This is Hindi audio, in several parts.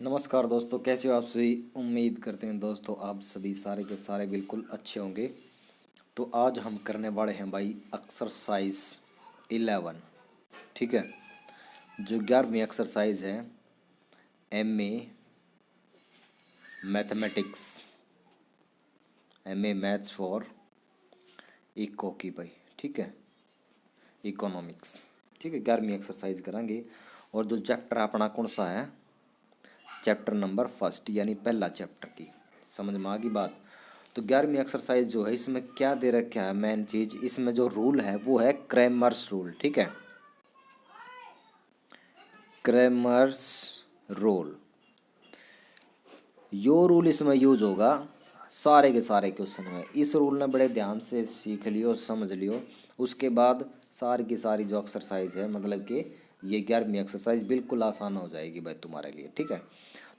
नमस्कार दोस्तों, कैसे हो आप सभी। उम्मीद करते हैं दोस्तों आप सभी सारे के सारे बिल्कुल अच्छे होंगे। तो आज हम करने वाले हैं भाई एक्सरसाइज 11। ठीक है, जो 11वीं एक्सरसाइज है MA mathematics, MA maths for eco की भाई। ठीक है, इकोनॉमिक्स। ठीक है, 11वीं एक्सरसाइज करेंगे। और जो चैप्टर अपना कौन सा है, चैप्टर नंबर फर्स्ट यानी पहला चैप्टर की। समझ में आ गई बात। तो 11वीं एक्सरसाइज जो है इसमें क्या दे रखा है, मेन चीज इसमें जो रूल है वो है क्रैमर्स रूल। ठीक है, क्रैमर्स रूल, यो रूल इसमें यूज होगा सारे के सारे क्वेश्चन में। इस रूल ने बड़े ध्यान से सीख लियो, समझ लियो, उसके बाद सारी की सारी जो एक्सरसाइज है, मतलब कि ये 11वीं एक्सरसाइज बिल्कुल आसान हो जाएगी भाई तुम्हारे लिए। ठीक है,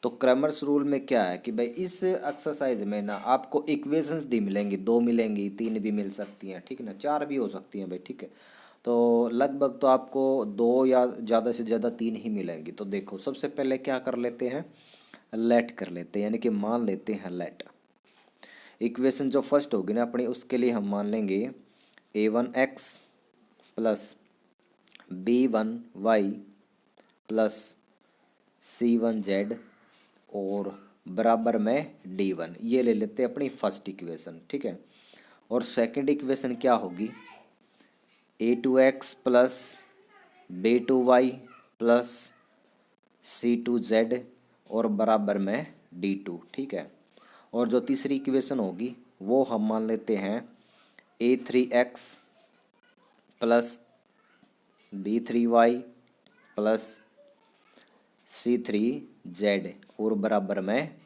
तो क्रैमर्स रूल में क्या है कि भाई इस एक्सरसाइज में ना आपको इक्वेशंस दी मिलेंगी, 2 मिलेंगी, 3 भी मिल सकती हैं, ठीक है ना, 4 भी हो सकती हैं भाई। ठीक है, तो लगभग तो आपको 2 या ज़्यादा से ज़्यादा 3 ही मिलेंगी। तो देखो सबसे पहले क्या कर लेते हैं, लेट कर लेते हैं, यानी कि मान लेते हैं लेट। इक्वेशन जो फर्स्ट होगी ना अपनी, उसके लिए हम मान लेंगे a1x plus b1y plus c1z और बराबर में d1, ये ले लेते हैं अपनी फर्स्ट इक्वेशन। ठीक है, और सेकंड इक्वेशन क्या होगी, a2x plus b2y plus c2z और बराबर में d2। ठीक है, और जो तीसरी इक्वेशन होगी वो हम मान लेते हैं a3x plus b3y plus c3z और बराबर में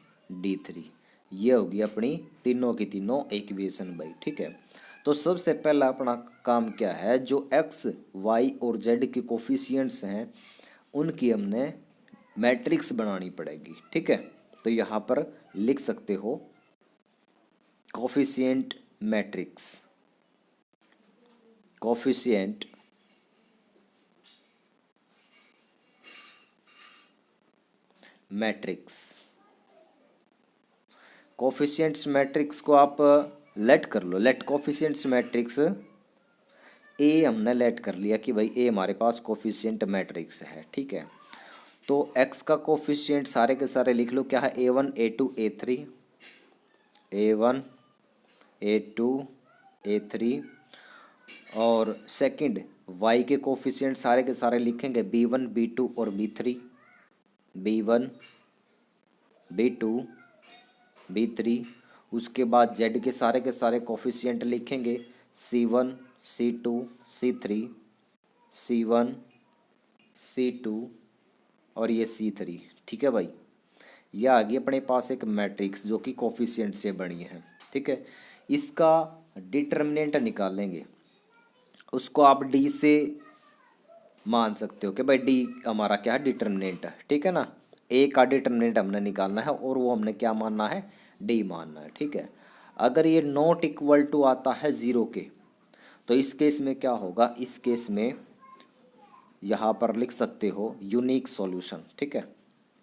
d3। ये होगी अपनी तीनों की तीनों इक्वेशन भाई। ठीक है, तो सबसे पहला अपना काम क्या है, जो x, y और z के कोफिशिएंट्स हैं उनकी हमने मैट्रिक्स बनानी पड़ेगी। ठीक है, तो यहाँ पर लिख सकते हो coefficient matrix, coefficient matrix. Coefficients matrix को आप लेट कर लो, लेट कोफिशिएंट्स मैट्रिक्स ए हमने लेट कर लिया कि भाई ए हमारे पास कोफिशिएंट मैट्रिक्स है। ठीक है, तो एक्स का कोफिशिएंट सारे के सारे लिख लो, क्या है, a1 a2 a3, a1 a2 a3। और सेकंड वाई के कोफिशिएंट सारे के सारे लिखेंगे b1 b2 और b3, b1 b2 b3। उसके बाद जेड के सारे कोफिशिएंट लिखेंगे c1 c2 c3, c1 c2 और ये c3। ठीक है भाई, यह आ गई अपने पास एक मैट्रिक्स जो कि कोफिशिएंट से बनी है। ठीक है, इसका डिटर्मिनेंट निकालेंगे, उसको आप डी से मान सकते हो कि भाई डी हमारा क्या है, डिटर्मिनेंट है। ठीक है ना, ए का डिटर्मिनेंट हमने निकालना है और वो हमने क्या मानना है, डी मानना है। ठीक है, अगर ये नॉट इक्वल टू आता है 0 के, तो इस केस में क्या होगा, इस केस में यहाँ पर लिख सकते हो यूनिक सॉल्यूशन। ठीक है,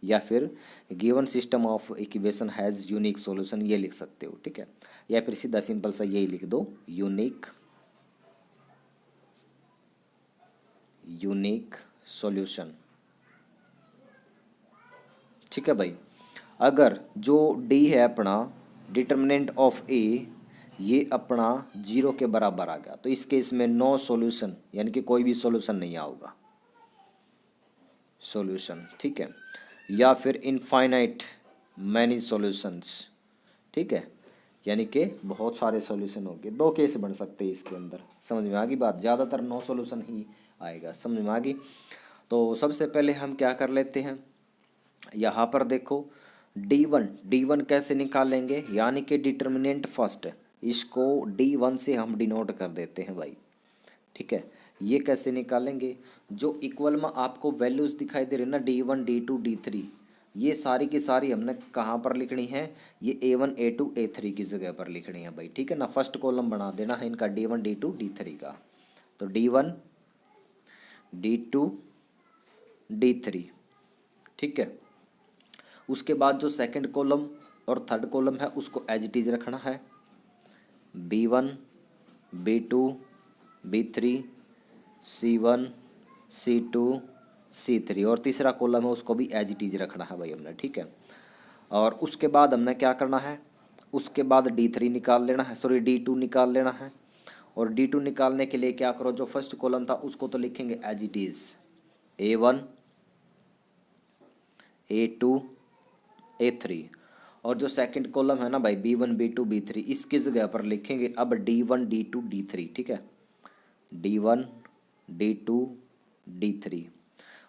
या फिर given system of equation has unique solution, ये लिख सकते हो। ठीक है, या फिर सीधा सिंपल सा यही लिख दो, यूनिक सॉल्यूशन। ठीक है भाई, अगर जो डी है अपना डिटर्मिनेंट ऑफ ए, ये अपना 0 के बराबर आ गया, तो इस केस में नो सॉल्यूशन, यानी कि कोई भी सॉल्यूशन नहीं आऊगा सॉल्यूशन। ठीक है, या फिर इनफाइनाइट मैनी सॉल्यूशंस। ठीक है, यानी कि बहुत सारे सॉल्यूशन होंगे, 2 केस बन सकते हैं इसके अंदर। समझ में आ गई बात, ज़्यादातर नो सॉल्यूशन ही आएगा। समझ में आ गई। तो सबसे पहले हम क्या कर लेते हैं, यहाँ पर देखो D1 कैसे निकालेंगे, यानी कि डिटर्मिनेंट फर्स्ट, इसको D1 से हम डिनोट कर देते हैं भाई। ठीक है, ये कैसे निकालेंगे, जो इक्वल में आपको वैल्यूज दिखाई दे रही है ना, D1 D2 D3, ये सारी की सारी हमने कहाँ पर लिखनी है, ये A1 A2 A3 की जगह पर लिखनी है भाई। ठीक है ना, फर्स्ट कॉलम बना देना है इनका D1 D2 D3 का। तो D1 D2 D3। ठीक है, उसके बाद जो सेकंड कॉलम और थर्ड कॉलम है उसको एज इट इज रखना है, B1 B2 B3 C1 C2 C3, और तीसरा कॉलम है उसको भी एज इट इज रखना है भाई हमने, ठीक है। और उसके बाद हमने क्या करना है, उसके बाद D3 निकाल लेना है, सॉरी D2 निकाल लेना है। और D2 निकालने के लिए क्या करो, जो फर्स्ट कॉलम था उसको तो लिखेंगे as it is A1 A2 A3, और जो सेकंड कॉलम है ना भाई B1 B2 B3, इसकी जगह पर लिखेंगे अब D1 D2 D3, ठीक है, D1 D2 D3।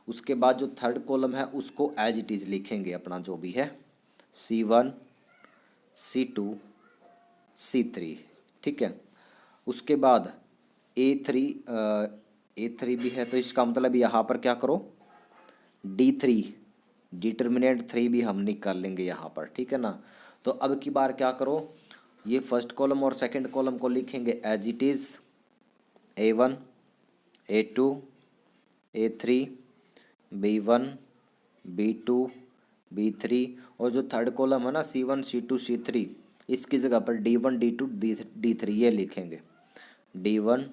उसके बाद जो थर्ड कॉलम है उसको एज इट इज लिखेंगे अपना जो भी है C1 C2 C3, ठीक है। उसके बाद A3 भी है, तो इसका मतलब यहाँ पर क्या करो D3 डिटर्मिनेंट 3 भी हम निकाल लेंगे यहाँ पर, ठीक है ना। तो अब की बार क्या करो, ये फर्स्ट कॉलम और सेकंड कॉलम को लिखेंगे as it is A1 A2 A3 B1 B2 B3, और जो थर्ड कॉलम है ना C1 C2 C3, इसकी जगह पर D1 D2 D3 ये लिखेंगे, D1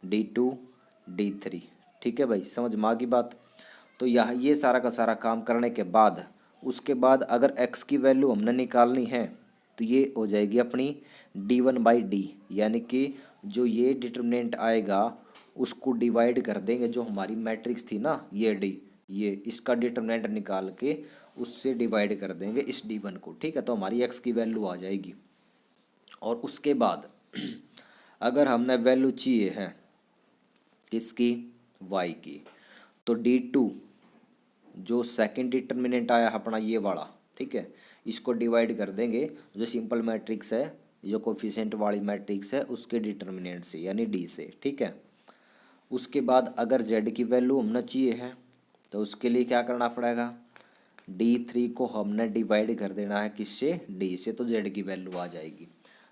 D2 D3, ठीक है भाई, समझ में आ गई बात। तो ये सारा का सारा काम करने के बाद उसके बाद अगर x की वैल्यू हमने निकालनी है तो ये हो जाएगी अपनी D1/D, यानी कि जो ये डिटर्मिनेंट आएगा उसको डिवाइड कर देंगे, जो हमारी मैट्रिक्स थी ना ये D, ये इसका डिटर्मिनेंट निकाल के उससे डिवाइड कर देंगे इस D1 को, ठीक है। तो हमारी x की वैल्यू आ जाएगी। और उसके बाद अगर हमने वैल्यू चाहिए है किसकी, y की, तो D2 जो सेकंड डिटर्मिनेंट आया अपना ये वाला, ठीक है, इसको डिवाइड कर देंगे जो सिंपल मैट्रिक्स है, जो कोफिशिएंट वाली मैट्रिक्स है उसके डिटर्मिनेंट से, यानी D से, ठीक है। उसके बाद अगर Z की वैल्यू हमने चाहिए है तो उसके लिए क्या करना पड़ेगा, D3 को हमने डिवाइड कर देना है किससे, D से, तो Z की वैल्यू आ जाएगी।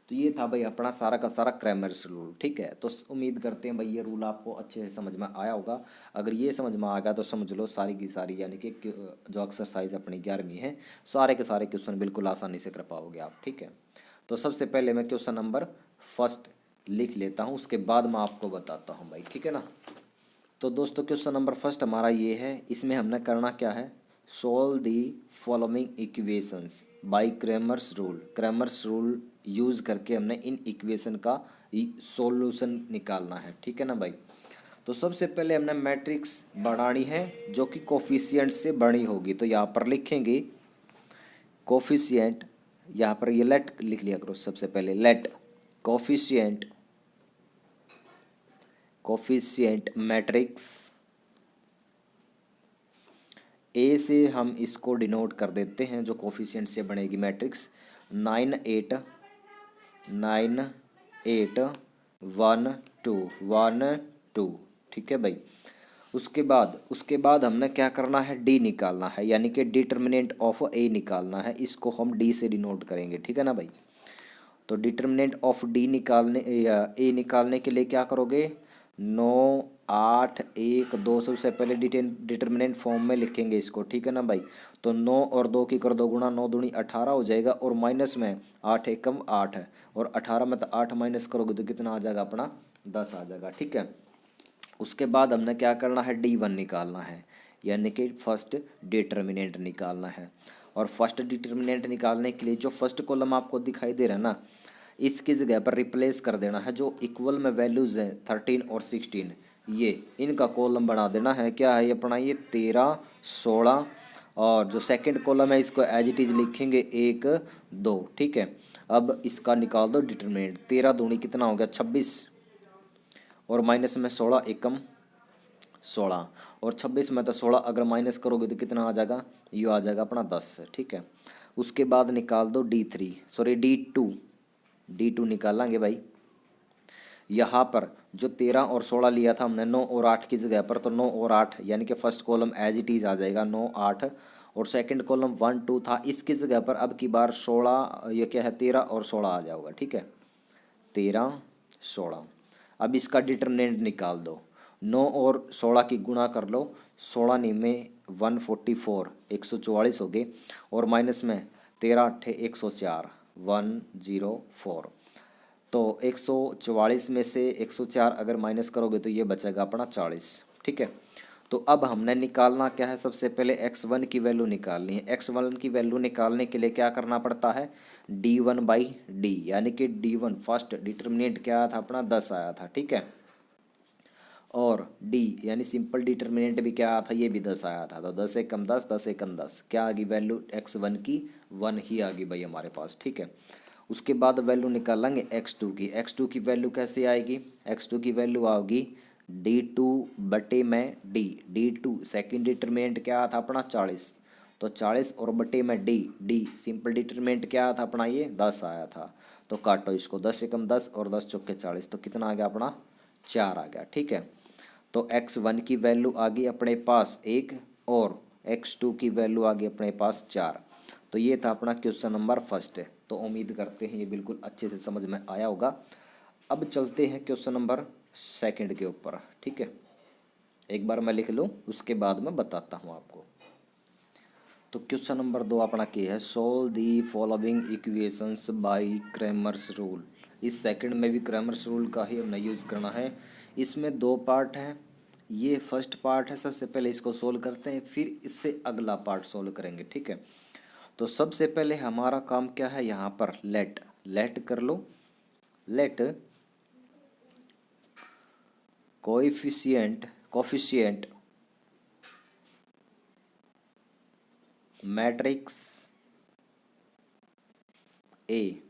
तो ये था भाई अपना सारा का सारा क्रैमर्स रूल, ठीक है। तो उम्मीद करते हैं भाई ये रूल आपको अच्छे से समझ में आया होगा। अगर ये समझ में आ गया तो समझ लो सारी की सारी, यानी कि जो एक्सरसाइज अपनी 11वीं है सारे के सारे क्वेश्चन बिल्कुल आसानी से कर पाओगे आप, ठीक है। तो सबसे पहले मैं क्वेश्चन नंबर फर्स्ट लिख लेता हूँ, उसके बाद मैं आपको बताता हूँ भाई, ठीक है ना। तो दोस्तों क्वेश्चन नंबर फर्स्ट हमारा ये है, इसमें हमने करना क्या है, solve the following equations bye Cramer's rule. Cramer's rule use करके हमने इन इक्वेशन का सॉल्यूशन निकालना है, ठीक है ना भाई। तो सबसे पहले हमने मैट्रिक्स बनानी है जो कि कोफिशिएंट से बनी होगी, तो यहाँ पर लिखेंगे कोफिशिएंट, यहाँ पर ये लेट लिख लिया करो सबसे पहले, लेट कोफिशिएंट मैट्रिक्स ए से हम इसको डिनोट कर देते हैं, जो कोफिशिएंट से बनेगी मैट्रिक्स 9 8 9 8 1 2 1 2, ठीक है भाई। उसके बाद हमने क्या करना है, डी निकालना है, यानी कि डिटर्मिनेंट ऑफ ए निकालना है, इसको हम डी से डिनोट करेंगे, ठीक है ना भाई। तो डिटर्मिनेंट ऑफ डी निकालने या ए निकालने के लिए क्या करोगे, 9 8 1 2, सबसे पहले डिटर्मिनेंट फॉर्म में लिखेंगे इसको, ठीक है ना भाई। तो 9 और 2 की कर दो गुणा, 9 दूनी 18 हो जाएगा, और माइनस में 8 एकम 8 है, और 18 में तो 8 माइनस करोगे तो कितना आ जाएगा अपना 10 आ जाएगा, ठीक है। उसके बाद हमने क्या करना है, D1 निकालना है, यानी कि फर्स्ट डिटर्मिनेंट निकालना है। और फर्स्ट डिटर्मिनेंट निकालने के लिए जो फर्स्ट कॉलम आपको दिखाई दे रहा है ना, इसकी जगह पर रिप्लेस कर देना है जो इक्वल में वैल्यूज़ हैं 13 और 16, ये इनका कॉलम बना देना है। क्या है ये अपना, ये 13 16, और जो सेकंड कॉलम है इसको एज इट इज लिखेंगे 1 2, ठीक है। अब इसका निकाल दो डिटर्मिनेंट, 13 दूनी कितना हो गया 26, और माइनस में 16 एकम 16, और 26 में तो 16 अगर माइनस करोगे तो कितना आ जाएगा, ये आ जाएगा अपना 10, ठीक है। उसके बाद निकाल दो D2 निकालेंगे भाई। यहाँ पर जो 13 और 16 लिया था हमने 9 और 8 की जगह पर, तो 9 और 8 यानी कि first column as it is आ जाएगा 9 8, और सेकंड कॉलम 1 2 था, इसकी जगह पर अब की बार 16, ये क्या है 13 और 16 आ जाएगा, ठीक है, 13 16। अब इसका डिटर्मिनेंट निकाल दो, 9 और 16 की गुणा कर लो, 16 9 में 144 144 हो गए, और माइनस में 13 अट्ठे 104 104। तो 144 में से 104 अगर माइनस करोगे तो ये बचेगा अपना 40। ठीक है, तो अब हमने निकालना क्या है, सबसे पहले x1 की वैल्यू निकालनी है। x1 की वैल्यू निकालने के लिए क्या करना पड़ता है, d1/d, यानी कि d1 फर्स्ट डिटर्मिनेंट क्या आया था अपना 10 आया था। ठीक है, और d यानी सिंपल डिटर्मिनेंट भी क्या आया था, ये भी 10 आया था। तो 10 एकम 10 10 एकम 10, क्या आ गई वैल्यू x1 की 1 ही आ गई भाई हमारे पास। ठीक है, उसके बाद वैल्यू निकालेंगे x2 की। x2 की वैल्यू कैसे आएगी, x2 की वैल्यू आओगी d2 बटे में d। d2 सेकेंड डिटर्मिनेंट क्या था अपना 40, तो 40 और बटे में d सिंपल डिटर्मिनेंट क्या था अपना ये 10 आया था। तो काटो इसको, 10 एकम 10 और 10 चौके 40, तो कितना आ गया अपना 4 आ गया। ठीक है, तो x1 की वैल्यू आ गई अपने पास 1 और x2 की वैल्यू आ गई अपने पास 4। तो ये था अपना क्वेश्चन नंबर फर्स्ट है। तो उम्मीद करते हैं ये बिल्कुल अच्छे से समझ में आया होगा। अब चलते हैं क्वेश्चन नंबर सेकंड के ऊपर। ठीक है, एक बार मैं लिख लूँ, उसके बाद मैं बताता हूँ आपको। तो क्वेश्चन नंबर 2 अपना क्या है, solve the following equations bye Cramer's rule. इस सेकंड में भी क्रैमर्स रूल का ही हमने यूज़ करना है। इसमें 2 पार्ट हैं, ये फर्स्ट पार्ट है। सबसे पहले इसको सोल्व करते हैं, फिर इससे अगला पार्ट सोल्व करेंगे। ठीक है, तो सबसे पहले हमारा काम क्या है, यहाँ पर लेट कर लो। Let coefficient matrix A.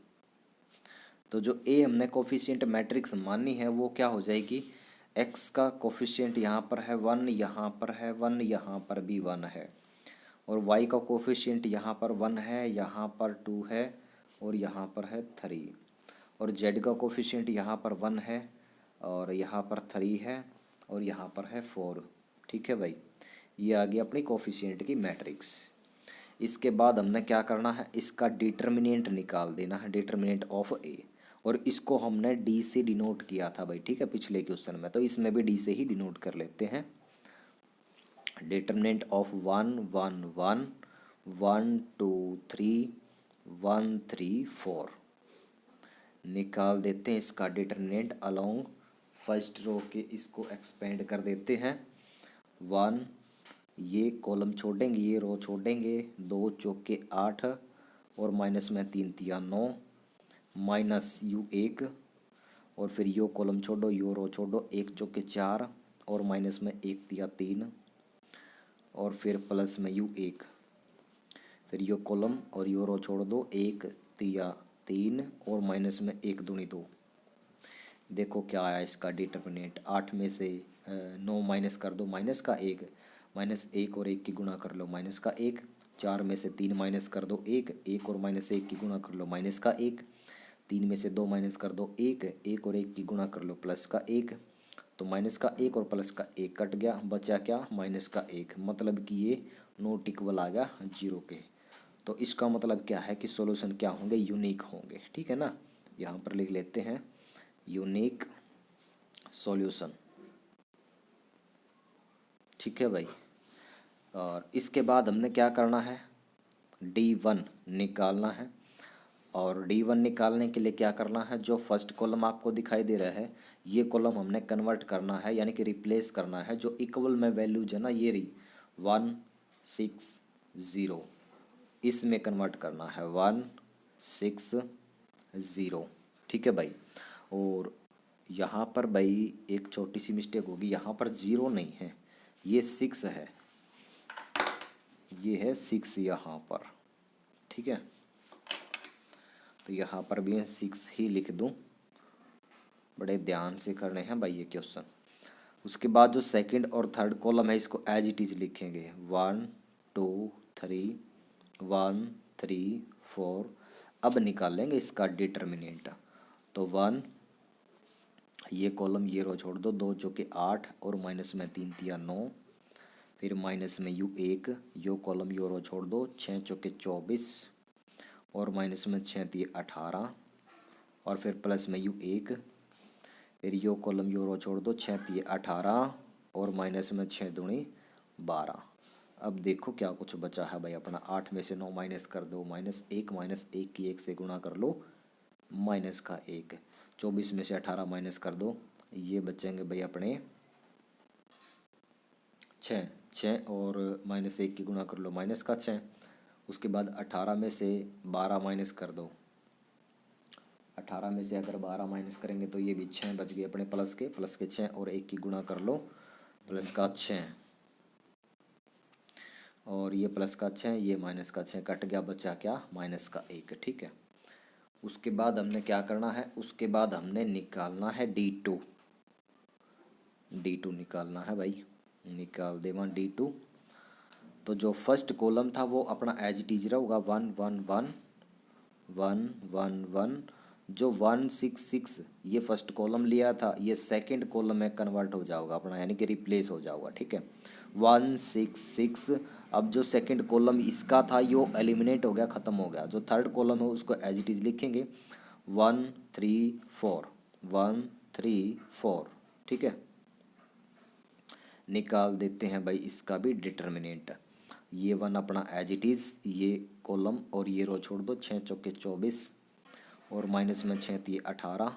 तो जो ए हमने कोफिशिएंट मैट्रिक्स मानी है वो क्या हो जाएगी, एक्स का कोफिशिएंट यहाँ पर है 1, यहाँ पर है 1, यहाँ पर भी 1 है, और वाई का कोफिशिएंट यहाँ पर 1 है, यहाँ पर 2 है, और यहाँ पर है 3, और जेड का कोफिशिएंट यहाँ पर 1 है, और यहाँ पर 3 है, और यहाँ पर है 4। ठीक है भाई, ये आ गई अपनी कोफिशिएंट की मैट्रिक्स। इसके बाद हमने क्या करना है, इसका डिटर्मिनेंट निकाल देना है, डिटर्मिनेंट ऑफ ए, और इसको हमने डी से डिनोट किया था भाई। ठीक है, पिछले क्वेश्चन में, तो इसमें भी डी से ही डिनोट कर लेते हैं। डिटर्मिनेंट ऑफ 1 1 1 1 2 3 1 3 4 निकाल देते हैं इसका डिटर्मिनेंट अलोंग फर्स्ट रो के, इसको एक्सपेंड कर देते हैं। 1, ये कॉलम छोड़ेंगे, ये रो छोड़ेंगे, 2 चौके 8, और माइनस में 3 तिया 9, माइनस यू 1, और फिर यो कॉलम छोड़ो, यो रो छोड़ो, 1 चौके 4, और माइनस में 1 तिया 3, और फिर प्लस में यू 1, फिर यो कॉलम और यो रो छोड़ दो, 1 तिया 3, और माइनस में 1 दूनी 2। देखो क्या आया इसका डिटर्मिनेंट, 8 में से 9 माइनस कर दो, माइनस का 1, माइनस 1 और 1 की गुणा कर लो, माइनस का 1, 4 में से 3 माइनस कर दो 1, 1 और माइनस 1 की गुणा कर लो, माइनस का 1, 3 में से 2 माइनस कर दो 1, 1 और 1 की गुणा कर लो, प्लस का 1। तो माइनस का 1 और प्लस का 1 कट गया, बचा क्या, माइनस का 1, मतलब कि ये नॉट इक्वल आ गया 0 के। तो इसका मतलब क्या है कि सॉल्यूशन क्या होंगे, यूनिक होंगे। ठीक है ना, यहाँ पर लिख लेते हैं यूनिक सॉल्यूशन। ठीक है भाई, और इसके बाद हमने क्या करना है, D1 निकालना है, और D1 निकालने के लिए क्या करना है, जो फर्स्ट कॉलम आपको दिखाई दे रहा है ये कॉलम हमने कन्वर्ट करना है, यानी कि रिप्लेस करना है। जो इक्वल में वैल्यूज है ना, ये रही 1 6 0, इसमें कन्वर्ट करना है 1 6 0। ठीक है भाई, और यहाँ पर भाई एक छोटी सी मिस्टेक होगी, यहाँ पर 0 नहीं है, ये 6 है, ये है 6 यहाँ पर। ठीक है, तो यहाँ पर भी 6 ही लिख दूँ, बड़े ध्यान से करने हैं भाई ये क्वेश्चन। उसके बाद जो सेकंड और थर्ड कॉलम है इसको एज इट इज लिखेंगे, 1 2 3 1 3 4। अब निकालेंगे इसका डिटर्मिनेंट। तो 1, ये कॉलम ये रो छोड़ दो, 2 चौके 8, और माइनस में 3 तिया 9, फिर माइनस में you 1, yo column U row छोड़ दो, 6 चौके 24, और माइनस में 6 तिया 18, और फिर प्लस में यू 1, फिर यो कॉलम यो रो छोड़ दो, 6 तिया 18, और माइनस में 6 दूनी 12। अब देखो क्या कुछ बचा है भाई अपना, 8 में से 9 माइनस कर दो, -1 -1 की 1 से गुणा कर लो, माइनस का 1। 24 में से 18 माइनस कर दो, ये बचेंगे भाई अपने 6 और -1 की गुणा कर लो, माइनस का 6। उसके बाद 18 में से 12 माइनस कर दो, 18 में से अगर 12 माइनस करेंगे तो ये भी 6 बच गए अपने प्लस के 6 और 1 की गुणा कर लो, प्लस का 6 और ये प्लस का 6, ये माइनस का 6 कट गया, बचा क्या, माइनस का 1। ठीक है, उसके बाद हमने क्या करना है, उसके बाद हमने निकालना है D2। D2 निकालना है भाई, निकाल देवा D2। तो जो फर्स्ट कॉलम था वो अपना एज इट इज रहेगा 1 1 1 1 1 1। जो 166 ये फर्स्ट कॉलम लिया था, ये सेकंड कॉलम में कन्वर्ट हो जाएगा अपना, यानी कि रिप्लेस हो जाएगा। ठीक है, 166। अब जो सेकंड कॉलम इसका था यो एलिमिनेट हो गया, ख़त्म हो गया। जो थर्ड कॉलम है उसको एज इट इज़ लिखेंगे 1 3 4 1 3 4। ठीक है, निकाल देते हैं भाई इसका भी डिटर्मिनेंट। ये 1 अपना एज इट इज़, ये कॉलम और ये रो छोड़ दो, 6 चौके 24 और माइनस में 6 3 18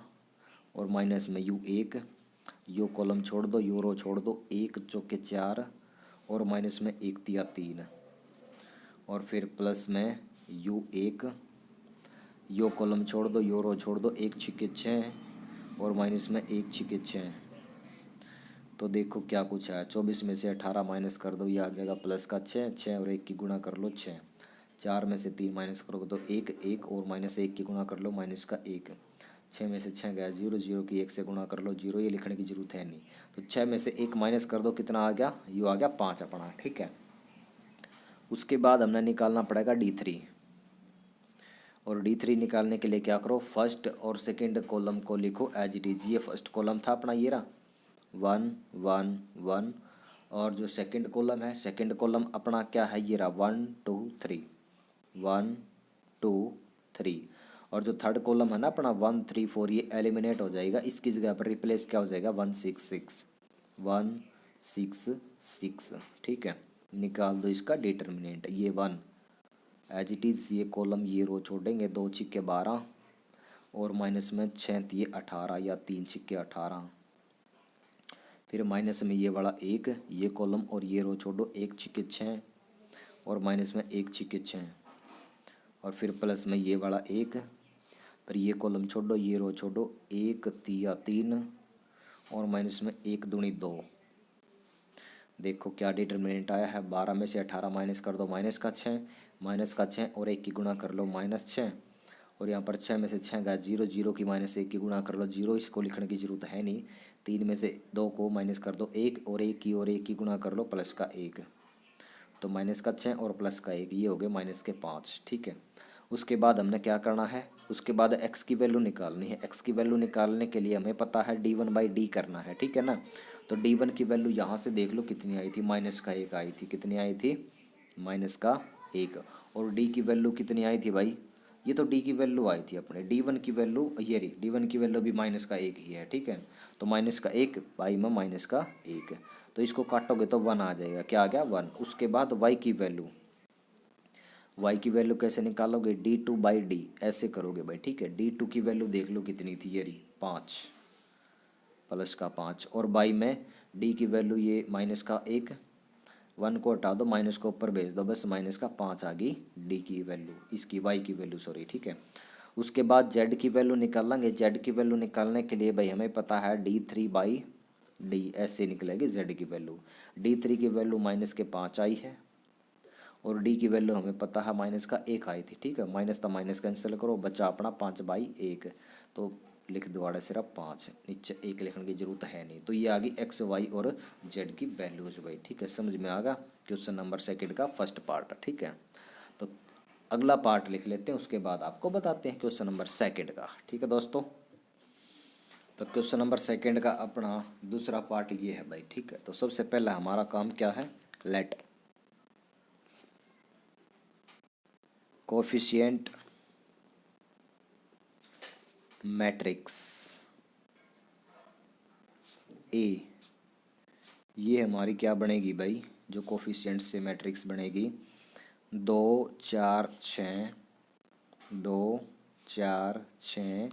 और माइनस में U1, यो कॉलम छोड़ दो, यो रो छोड़ दो, 1 चौके 4 और माइनस में 1 3 3 और फिर प्लस में U1, यो कॉलम छोड़ दो, यो रो छोड़ दो, 1 छिके 6 और माइनस में 1 छिके 6। तो देखो क्या कुछ है, 24 में से 18 माइनस कर दो, ये आ जाएगा प्लस का 6 6 और 1 की गुणा कर लो 6। 4 में से 3 माइनस करोगे तो 1 1 और -1 की गुणा कर लो, माइनस का 1। 6 में से 6 गया 0 0 की 1 से गुणा कर लो 0, ये लिखने की जरूरत है नहीं। तो 6 में से 1 माइनस कर दो, कितना आ गया, यू आ गया 5 अपना। ठीक है, उसके बाद हमने निकालना पड़ेगा D3। और D3 निकालने के लिए क्या करो, फर्स्ट और सेकंड कॉलम को लिखो एज इट इज। ये फर्स्ट कॉलम था अपना, ये रहा 1 1 1 और जो सेकंड कॉलम है, सेकंड कॉलम अपना क्या है, ये रहा 1 2 3 1 2 3 और जो थर्ड कॉलम है ना अपना 1 3 4, ये एलिमिनेट हो जाएगा, इसकी जगह पर रिप्लेस क्या हो जाएगा 166 166। ठीक है, निकाल दो इसका डिटर्मिनेंट, ये 1 एज इट इज़, ये कॉलम ये रो छोड़ेंगे, 2 छिक्के 12 और माइनस में 6 3 18 या 3 छिक्के 18, फिर माइनस में ये वाला 1, ये कॉलम और ये रो छोड़ो, 1 छिक्के 6 और माइनस में 1 छिक्के 6 और फिर प्लस में ये वाला 1, फिर ये कॉलम छोड़ो, ये रो छोड़ो, 1 3 3 और माइनस में 1 दूनी 2। देखो क्या डिटर्मिनेंट आया है, 12 में से 18 माइनस कर दो, माइनस का 6 और 1 की गुणा कर लो, -6 और यहाँ पर 6 में से 6 गया 0 0 की -1 की गुणा कर लो 0, इसको लिखने की जरूरत है नहीं। 3 में से 2 को माइनस कर दो 1 और 1 की गुणा कर लो, प्लस का 1। तो माइनस का 6 और प्लस का 1, ये हो गए माइनस के 5। ठीक है, उसके बाद हमने क्या करना है, उसके बाद एक्स की वैल्यू निकालनी है। एक्स की वैल्यू निकालने के लिए हमें पता है D1/D करना है। ठीक है ना, तो D1 की वैल्यू यहाँ से देख लो कितनी आई थी, माइनस का 1 आई थी। कितनी आई थी, माइनस का 1। और D की वैल्यू कितनी आई थी भाई, ये तो D की वैल्यू आई थी अपने, D1 की वैल्यू ये रही, D1 की वैल्यू भी माइनस का 1 ही है। ठीक है, तो माइनस का 1 बाई में माइनस का 1, तो इसको काटोगे तो 1 आ जाएगा, क्या आ गया 1। उसके बाद y की वैल्यू कैसे निकालोगे, D2/D ऐसे करोगे भाई। ठीक है, D2 की वैल्यू देख लो कितनी थी, ये रही 5 प्लस का 5 और बाई में D की वैल्यू ये माइनस का 1, 1 को हटा दो, माइनस को ऊपर भेज दो, बस माइनस का 5 आ गई D की वैल्यू, इसकी y की वैल्यू सॉरी। ठीक है, उसके बाद Z की वैल्यू निकालेंगे। Z की वैल्यू निकालने के लिए भाई हमें पता है D3/D ऐसे निकलेगी Z की वैल्यू। D3 की वैल्यू माइनस के 5 आई है और D की वैल्यू हमें पता है माइनस का 1 आई थी। ठीक है, माइनस तो माइनस कैंसिल करो, बचा अपना 5/1, तो लिख दो आड़े सिर्फ 5, नीचे 1 लिखने की जरूरत है नहीं। तो ये आ गई एक्स वाई और जेड की वैल्यूज भाई। ठीक है, समझ में आ गया क्वेश्चन नंबर सेकंड का फर्स्ट पार्ट। ठीक है, तो अगला पार्ट लिख लेते हैं, उसके बाद आपको बताते हैं क्वेश्चन नंबर सेकंड का। ठीक है दोस्तों, तो क्वेश्चन नंबर सेकंड का अपना दूसरा पार्ट ये है भाई। ठीक है, तो सबसे पहला हमारा काम क्या है, लेट कोफिशिएंट मैट्रिक्स ए, ये हमारी क्या बनेगी भाई, जो कोफिशिएंट से मैट्रिक्स बनेगी 2 4 6, 2 4 6,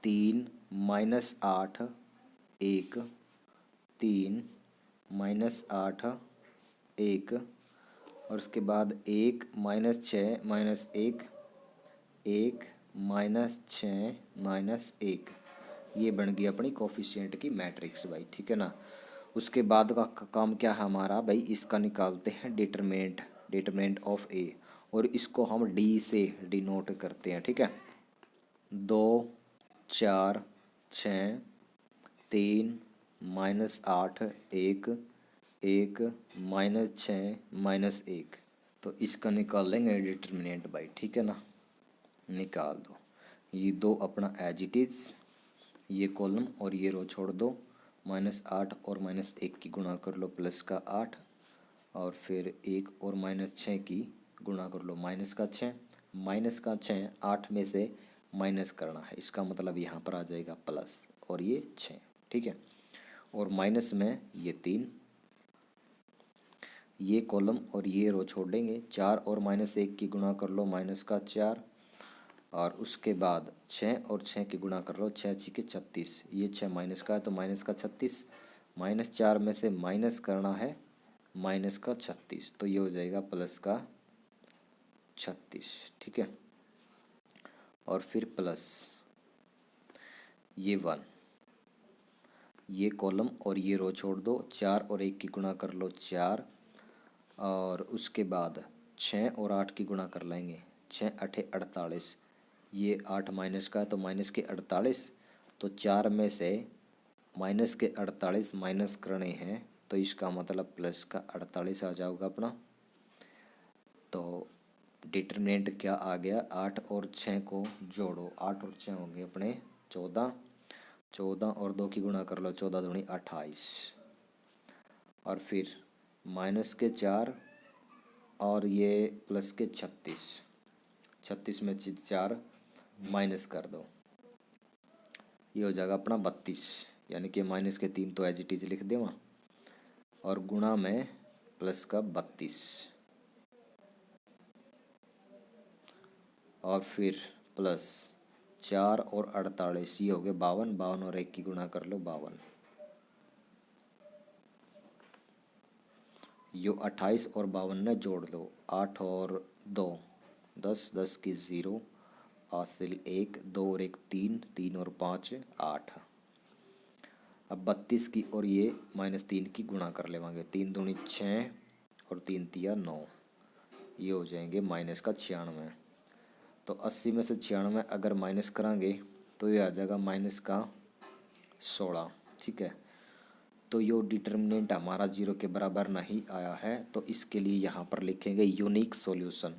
3 -8 1, 3 -8 1, और उसके बाद 1 -6 -1, 1 -6 -1। ये बन गई अपनी कोफिशिएंट की मैट्रिक्स भाई, ठीक है ना। उसके बाद का काम क्या है हमारा भाई, इसका निकालते हैं डिटरमिनेंट ऑफ ए, और इसको हम डी से डिनोट करते हैं, ठीक है। 2 4 6, 3 -8 1, 1 -6 -1, तो इसका निकाल लेंगे डिटरमिनेंट भाई, ठीक है ना। निकाल दो, ये दो अपना एज इट इज़, ये कॉलम और ये रो छोड़ दो, -8 और -1 की गुणा कर लो प्लस का 8, और फिर 1 और -6 की गुणा कर लो माइनस का 6, -6 8 में से माइनस करना है, इसका मतलब यहाँ पर आ जाएगा प्लस और ये 6, ठीक है। और माइनस में ये 3, ये कॉलम और ये रो छोड़ देंगे, 4 और -1 की गुणा कर लो माइनस का 4, और उसके बाद 6 और 6 की गुणा कर लो, 6 6 के 36, ये 6 माइनस का है तो माइनस का 36, -4 में से माइनस करना है माइनस का 36, तो ये हो जाएगा प्लस का 36, ठीक है। और फिर प्लस ये 1, ये कॉलम और ये रो छोड़ दो, 4 और 1 की गुणा कर लो 4, और उसके बाद 6 और 8 की गुणा कर लेंगे, 6 8 48, ये 8 माइनस का है तो माइनस के 48, तो 4 में से माइनस के 48 माइनस करने हैं, तो इसका मतलब प्लस का 48 आ जाएगा अपना। तो डिटरमिनेंट क्या आ गया, 8 और 6 को जोड़ो, 8 और 6 होंगे अपने 14, 14 और 2 की गुणा कर लो, 14 दूनी 28, और फिर माइनस के 4 और ये प्लस के 36, 36 में 4 माइनस कर दो, ये हो जाएगा अपना 32, यानी कि माइनस के 3 तो एज इट इज लिख देवा, और गुणा में प्लस का 32, और फिर प्लस 4 और 48, ये हो गए 52, 52 और 1 की गुणा कर लो 52, यो 28 और 52 ने जोड़ लो, 8 और 2 10, 10 की 0, हासिल 1, 2 और 1 3, 3 और 5 8, अब 32 की और ये -3 की गुणा कर लेवांगे, 3 दूनी 6 और 3 तिया 9, ये हो जाएंगे माइनस का 96, तो 80 में से 96 अगर माइनस करांगे तो ये आ जाएगा माइनस का 16, ठीक है। तो यो डिटर्मिनेंट हमारा 0 के बराबर नहीं आया है, तो इसके लिए यहाँ पर लिखेंगे यूनिक सॉल्यूशन,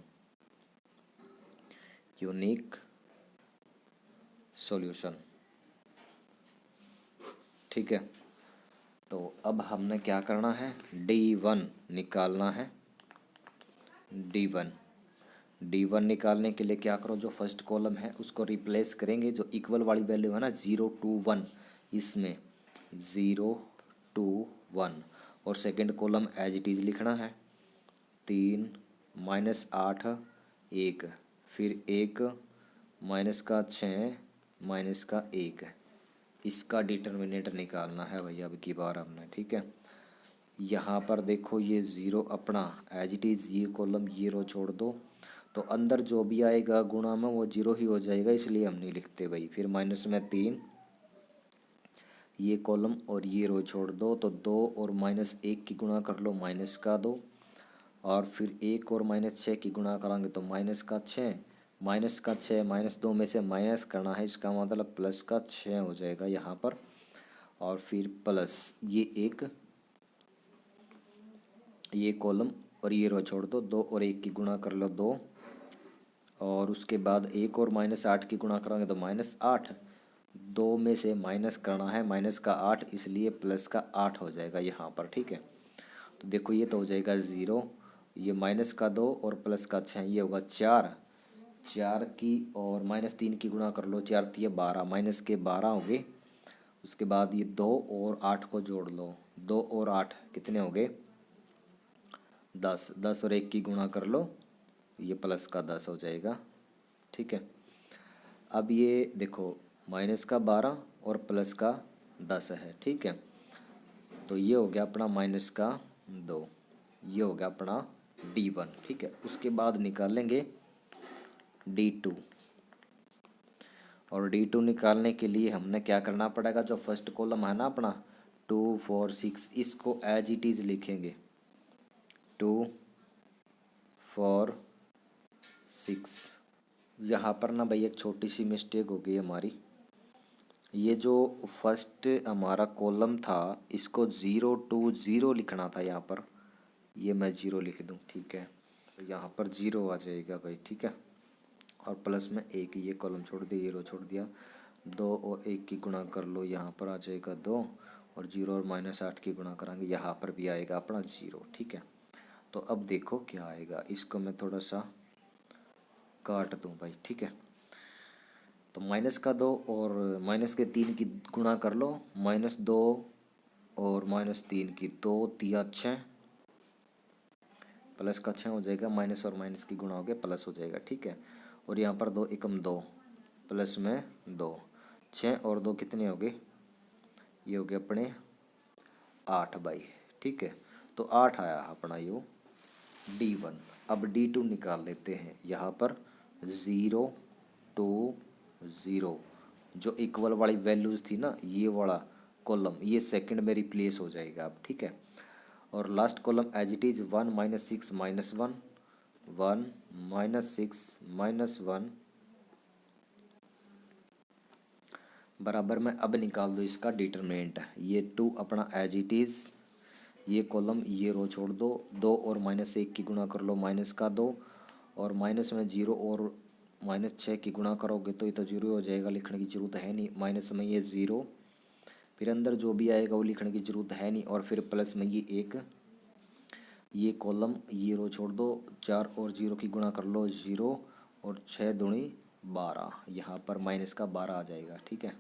यूनिक सॉल्यूशन, ठीक है। तो अब हमने क्या करना है, D1 निकालना है, D1 निकालने के लिए क्या करो, जो फर्स्ट कॉलम है उसको रिप्लेस करेंगे, जो इक्वल वाली वैल्यू है ना 0 2 1, इसमें 0 2 1, और second column as it is लिखना है, 3 -8 1, फिर 1 माइनस का 6 माइनस का 1, इसका डिटर्मिनेंट निकालना है भैया अब की बार हमने, ठीक है। यहाँ पर देखो ये 0 अपना एज इट इज़, ये कॉलम ये रो छोड़ दो, तो अंदर जो भी आएगा गुणा में वो 0 ही हो जाएगा, इसलिए हम नहीं लिखते भाई। फिर माइनस में 3, ये कॉलम और ये रो छोड़ दो, तो 2 और -1 की गुणा कर लो माइनस का 2, और फिर 1 और -6 की गुणा करांगे तो माइनस का 6, -2 में से माइनस करना है, इसका मतलब प्लस का 6 हो जाएगा यहाँ पर, और फिर प्लस ये कॉलम और ये रो छोड़ दो, 2 और 1 की गुणा कर लो 2, और उसके बाद 1 और -8 की गुणा करांगे तो -8, 2 में से माइनस करना है माइनस का 8, इसलिए प्लस का 8 हो जाएगा यहाँ पर, ठीक है। तो देखो ये तो हो जाएगा 0, ये माइनस का 2 और प्लस का 6, ये होगा 4, 4 की और -3 की गुणा कर लो, 4 3 12, माइनस के 12 हो गए। उसके बाद ये 2 और 8 को जोड़ लो, 2 और 8 कितने हो गए 10, 10 और 1 की गुणा कर लो, ये प्लस का 10 हो जाएगा। ठीक है, अब ये देखो माइनस का 12 और प्लस का 10 है। ठीक है, तो ये हो गया अपना माइनस का 2, ये हो गया अपना D1। ठीक है, उसके बाद निकालेंगे D2, और D2 निकालने के लिए हमने क्या करना पड़ेगा, जो फर्स्ट कॉलम है ना अपना 2 4 6, इसको एज इट इज़ लिखेंगे 2 4 6। यहाँ पर ना भाई एक छोटी सी मिस्टेक हो गई हमारी, ये जो फर्स्ट हमारा कॉलम था इसको 0 2 0 लिखना था यहाँ पर, ये मैं 0 लिख दूँ। ठीक है, तो यहाँ पर 0 आ जाएगा भाई। ठीक है, और प्लस में 1, ये कॉलम छोड़ दिया, ये रो छोड़ दिया, 2 और 1 की गुणा कर लो, यहाँ पर आ जाएगा 2, और 0 और -8 की गुणा कराएंगे, यहाँ पर भी आएगा अपना 0। ठीक है, तो अब देखो क्या आएगा, इसको मैं थोड़ा सा काट दूँ भाई। ठीक है, तो माइनस का 2 और माइनस के 3 की गुणा कर लो, -2 और -3 की, 2 तिया 6, प्लस का 6 हो जाएगा, माइनस और माइनस की गुणा हो गया, प्लस हो जाएगा। ठीक है, और यहाँ पर 2 एकम 2, प्लस में 2, 6 और 2 कितने हो गए, ये हो गए अपने 8 बाई। ठीक है, तो 8 आया अपना यो D1। अब D2 निकाल लेते हैं, यहाँ पर 0 2 0, जो इक्वल वाली वैल्यूज़ थी ना, ये वाला कॉलम ये सेकंड में रिप्लेस हो जाएगा अब। ठीक है, और last column as it is 1 -6 -1, 1 -6 -1 बराबर में। अब निकाल दो इसका डिटरमिनेंट, ये 2 अपना एज इट इज़, ये कॉलम ये रो छोड़ दो, 2 और -1 की गुणा कर लो, माइनस का 2, और माइनस में 0 और -6 की गुणा करोगे तो ये तो 0 हो जाएगा, लिखने की ज़रूरत है नहीं, माइनस में ये 0, फिर अंदर जो भी आएगा वो लिखने की ज़रूरत है नहीं, और फिर प्लस में ये 1, ये कॉलम ये रो छोड़ दो, 4 और 0 की गुणा कर लो 0, और 6 दूनी 12, यहाँ पर माइनस का 12 आ जाएगा। ठीक है,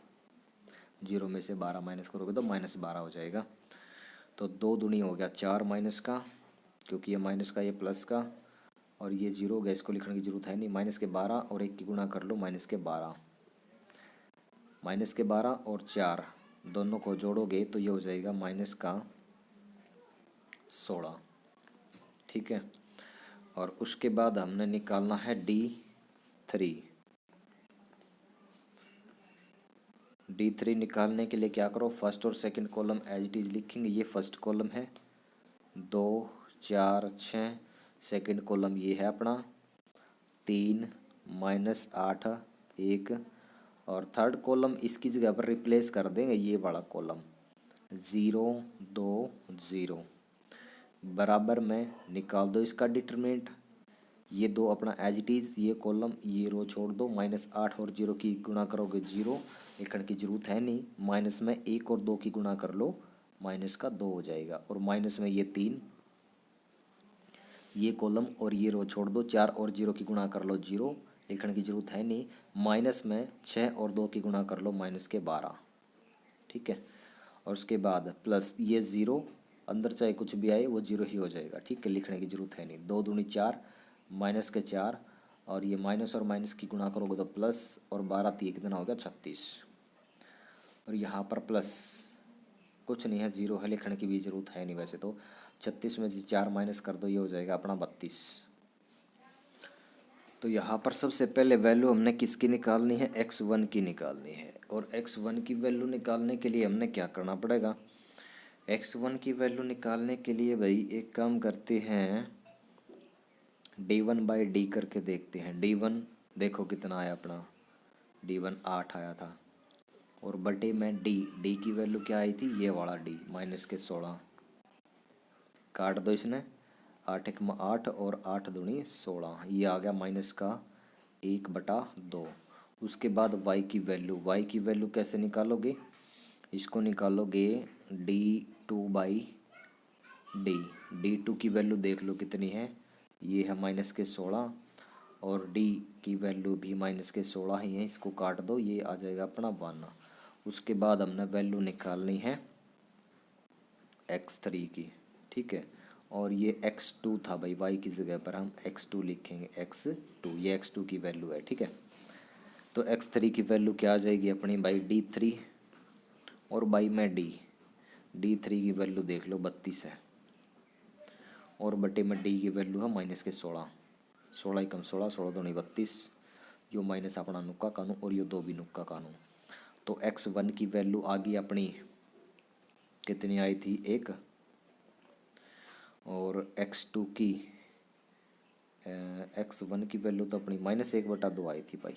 0 में से 12 माइनस करोगे तो -12 हो जाएगा, तो 2 दूनी हो गया 4 माइनस का, क्योंकि ये माइनस का ये प्लस का, और ये 0 हो गया, इसको लिखने की ज़रूरत है नहीं, माइनस के 12 और 1 की गुणा कर लो, माइनस के 12, माइनस के 12 और 4 दोनों को जोड़ोगे तो ये हो जाएगा माइनस का 16। ठीक है, और उसके बाद हमने निकालना है D3। D3 निकालने के लिए क्या करो, फर्स्ट और second column as it is लिखेंगे, ये फर्स्ट कॉलम है 2 4 6, सेकंड कॉलम ये है अपना 3 -8 1, और थर्ड कॉलम इसकी जगह पर रिप्लेस कर देंगे ये वाला कॉलम 0 2 0, बराबर में निकाल दो इसका डिटरमिनेंट, ये 2 अपना एज इट इज़, ये कॉलम ये रो छोड़ दो, -8 और 0 की गुणा करोगे 0, लिखने की ज़रूरत है नहीं, माइनस में 1 और 2 की गुणा कर लो, माइनस का 2 हो जाएगा, और माइनस में ये 3, ये कॉलम और ये रो छोड़ दो, 4 और 0 की गुणा कर लो 0, लिखने की ज़रूरत है नहीं, माइनस में 6 और 2 की गुणा कर लो, -12। ठीक है, और उसके बाद प्लस ये 0, अंदर चाहे कुछ भी आए वो 0 ही हो जाएगा। ठीक है, लिखने की ज़रूरत है नहीं, 2 दूनी 4, माइनस के 4, और ये माइनस और माइनस की गुणा करोगे तो प्लस, और 12 3 कितना हो गया 36, और यहाँ पर प्लस कुछ नहीं है 0 है, लिखने की भी ज़रूरत है नहीं वैसे तो, 36 में से 4 माइनस कर दो, ये हो जाएगा अपना 32। तो यहाँ पर सबसे पहले वैल्यू हमने किसकी निकालनी है, x1 की निकालनी है, और x1 की वैल्यू निकालने के लिए हमने क्या करना पड़ेगा, x1 की वैल्यू निकालने के लिए भाई एक काम करते हैं, D1/D करके देखते हैं। D1 देखो कितना आया अपना, D1 8 आया था, और बटे में D की वैल्यू क्या आई थी, ये वाला D -16, काट दो इसने, 8 1 8 और 8 दूनी 16, ये आ गया माइनस का 1/2। उसके बाद y की वैल्यू कैसे निकालोगे, इसको निकालोगे D2/D, D2 की वैल्यू देख लो कितनी है, ये है -16, और D की वैल्यू भी -16 ही है, इसको काट दो, ये आ जाएगा अपना 1। उसके बाद हमने वैल्यू निकालनी है x3 की। ठीक है, और ये x2 था भाई, y की जगह पर हम x2 लिखेंगे, x2 ये x2 की वैल्यू है, ठीक है। तो x3 की वैल्यू क्या आ जाएगी अपनी भाई d3, और भाई मैं d3 की वैल्यू देख लो 32 है, और बटे में d की वैल्यू है माइनस के 16, 16 कम 16, 16 दूनी 32, यो माइनस अपना नुक्का कानू और यो 2 भी नुक्का कानू। तो x1 की वैल्यू आ गई अपनी कितनी आई थी 1, और x2 की x1 की वैल्यू तो अपनी -1/2 आई थी भाई,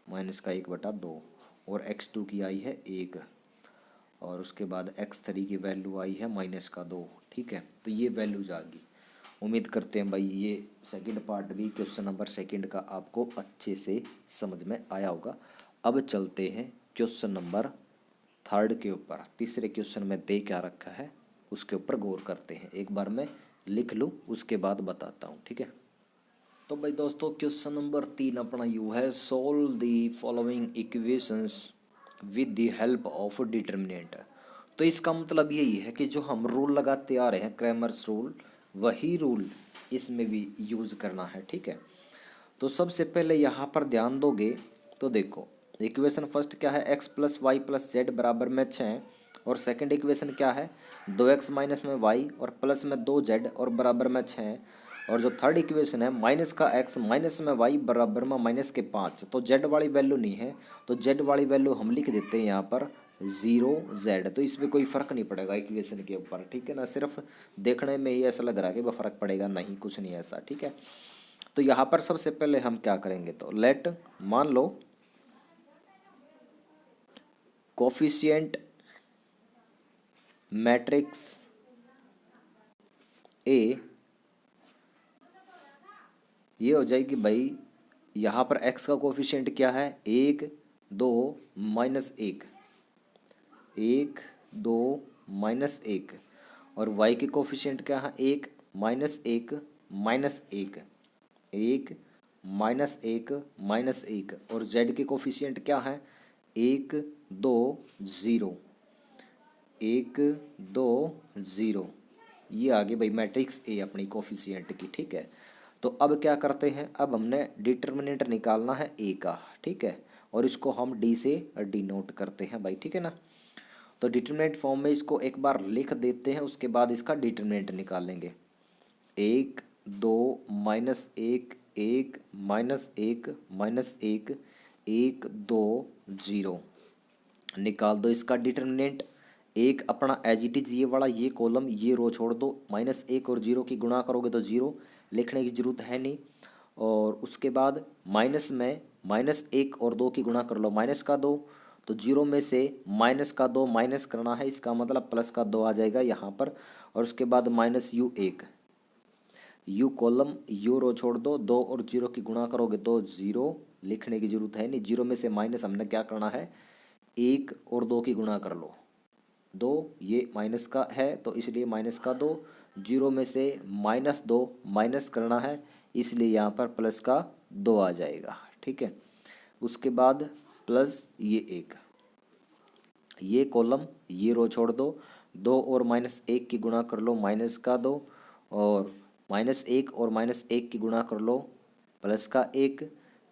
-1/2, और x2 की आई है 1, और उसके बाद x3 की वैल्यू आई है -2, ठीक है। तो ये वैल्यूज आ गई। उम्मीद करते हैं भाई ये सेकंड पार्ट भी क्वेश्चन नंबर सेकंड का आपको अच्छे से समझ में आया होगा। अब चलते हैं क्वेश्चन नंबर थर्ड के ऊपर। तीसरे क्वेश्चन में दे क्या रखा है उसके ऊपर गौर करते हैं। एक बार मैं लिख लूँ उसके बाद बताता हूँ, ठीक है। तो भाई दोस्तों क्वेश्चन नंबर 3 अपना यू है, solve the following equations with the help of determinant. तो इसका मतलब यही है कि जो हम रूल लगाते आ रहे हैं क्रैमर्स रूल, वही रूल इसमें भी यूज़ करना है, ठीक है। तो सबसे पहले यहाँ पर ध्यान दोगे तो देखो इक्वेशन फर्स्ट क्या है, x plus y plus z बराबर में 6, और सेकंड इक्वेशन क्या है 2x माइनस में y और प्लस में 2z और बराबर में 6, और जो थर्ड इक्वेशन है माइनस का x माइनस में y बराबर में -5। तो z वाली वैल्यू नहीं है, तो z वाली वैल्यू हम लिख देते हैं यहाँ पर 0z। तो इसमें कोई फ़र्क नहीं पड़ेगा इक्वेशन के ऊपर, ठीक है ना। सिर्फ देखने में ही ऐसा लग रहा है कि वह फ़र्क पड़ेगा, नहीं कुछ नहीं ऐसा, ठीक है। तो यहाँ पर सबसे पहले हम क्या करेंगे, तो लेट मान लो कोफिशिएंट मैट्रिक्स ए ये हो जाएगी भाई, यहाँ पर x का कोफिशिएंट क्या है 1 2 -1, 1 2 -1, और y के कोफिशिएंट क्या है 1 -1 -1, 1 -1 और z के कोफिशिएंट क्या है 1 2 0, 1 2 0। ये आ गई भाई मैट्रिक्स ए अपनी कोफिशिएंट की, ठीक है। तो अब क्या करते हैं, अब हमने डिटर्मिनेंट निकालना है ए का, ठीक है, और इसको हम डी से डिनोट करते हैं भाई, ठीक है ना। तो डिटर्मिनेंट फॉर्म में इसको एक बार लिख देते हैं, उसके बाद इसका डिटर्मिनेंट निकालेंगे। 1 2 -1 1 -1 -1 1 2 0 निकाल दो इसका डिटर्मिनेंट। एक अपना एज इट इज ये वाला ये कॉलम ये रो छोड़ दो, -1 और 0 की गुणा करोगे तो 0, लिखने की जरूरत है नहीं। और उसके बाद माइनस में -1 और 2 की गुणा कर लो -2, तो 0 में से -2 माइनस करना है, इसका मतलब +2 आ जाएगा यहाँ पर। और उसके बाद -u1, you column U row छोड़ दो, 2 और 0 की गुणा करोगे तो 0, लिखने की जरूरत है नहीं। 0 में से माइनस हमने क्या करना है 1 और 2 की गुणा कर लो, 2 ये माइनस का है तो इसलिए -2, 0 में से -2 माइनस करना है इसलिए यहाँ पर +2 आ जाएगा, ठीक है। उसके बाद प्लस ये 1, ये कॉलम ये रो छोड़ दो, 2 और -1 की गुणा कर लो -2, और -1 और -1 की गुणा कर लो +1,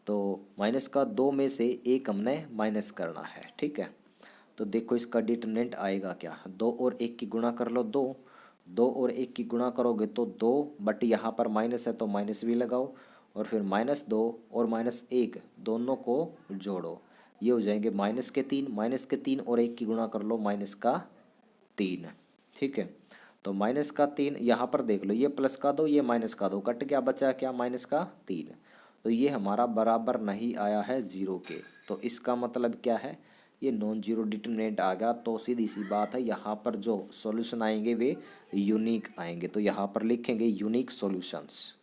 तो -2 में से 1 हमने माइनस करना है, ठीक है। तो देखो इसका डिटर्मिनेंट आएगा क्या, 2 और 1 की गुणा कर लो 2, 2 और 1 की गुणा करोगे तो 2, बट यहाँ पर माइनस है तो माइनस भी लगाओ, और फिर -2 और -1 दोनों को जोड़ो, ये हो जाएंगे -3 और 1 की गुणा कर लो -3, ठीक है। तो -3 यहाँ पर देख लो, ये +2 ये -2 कट गया, बचा क्या -3, तो ये हमारा बराबर नहीं आया है 0 के। तो इसका मतलब क्या है, ये नॉन जीरो डिटर्मिनेंट आ गया। तो सीधी सी बात है यहाँ पर जो सॉल्यूशन आएंगे वे यूनिक आएंगे, तो यहाँ पर लिखेंगे यूनिक सॉल्यूशंस,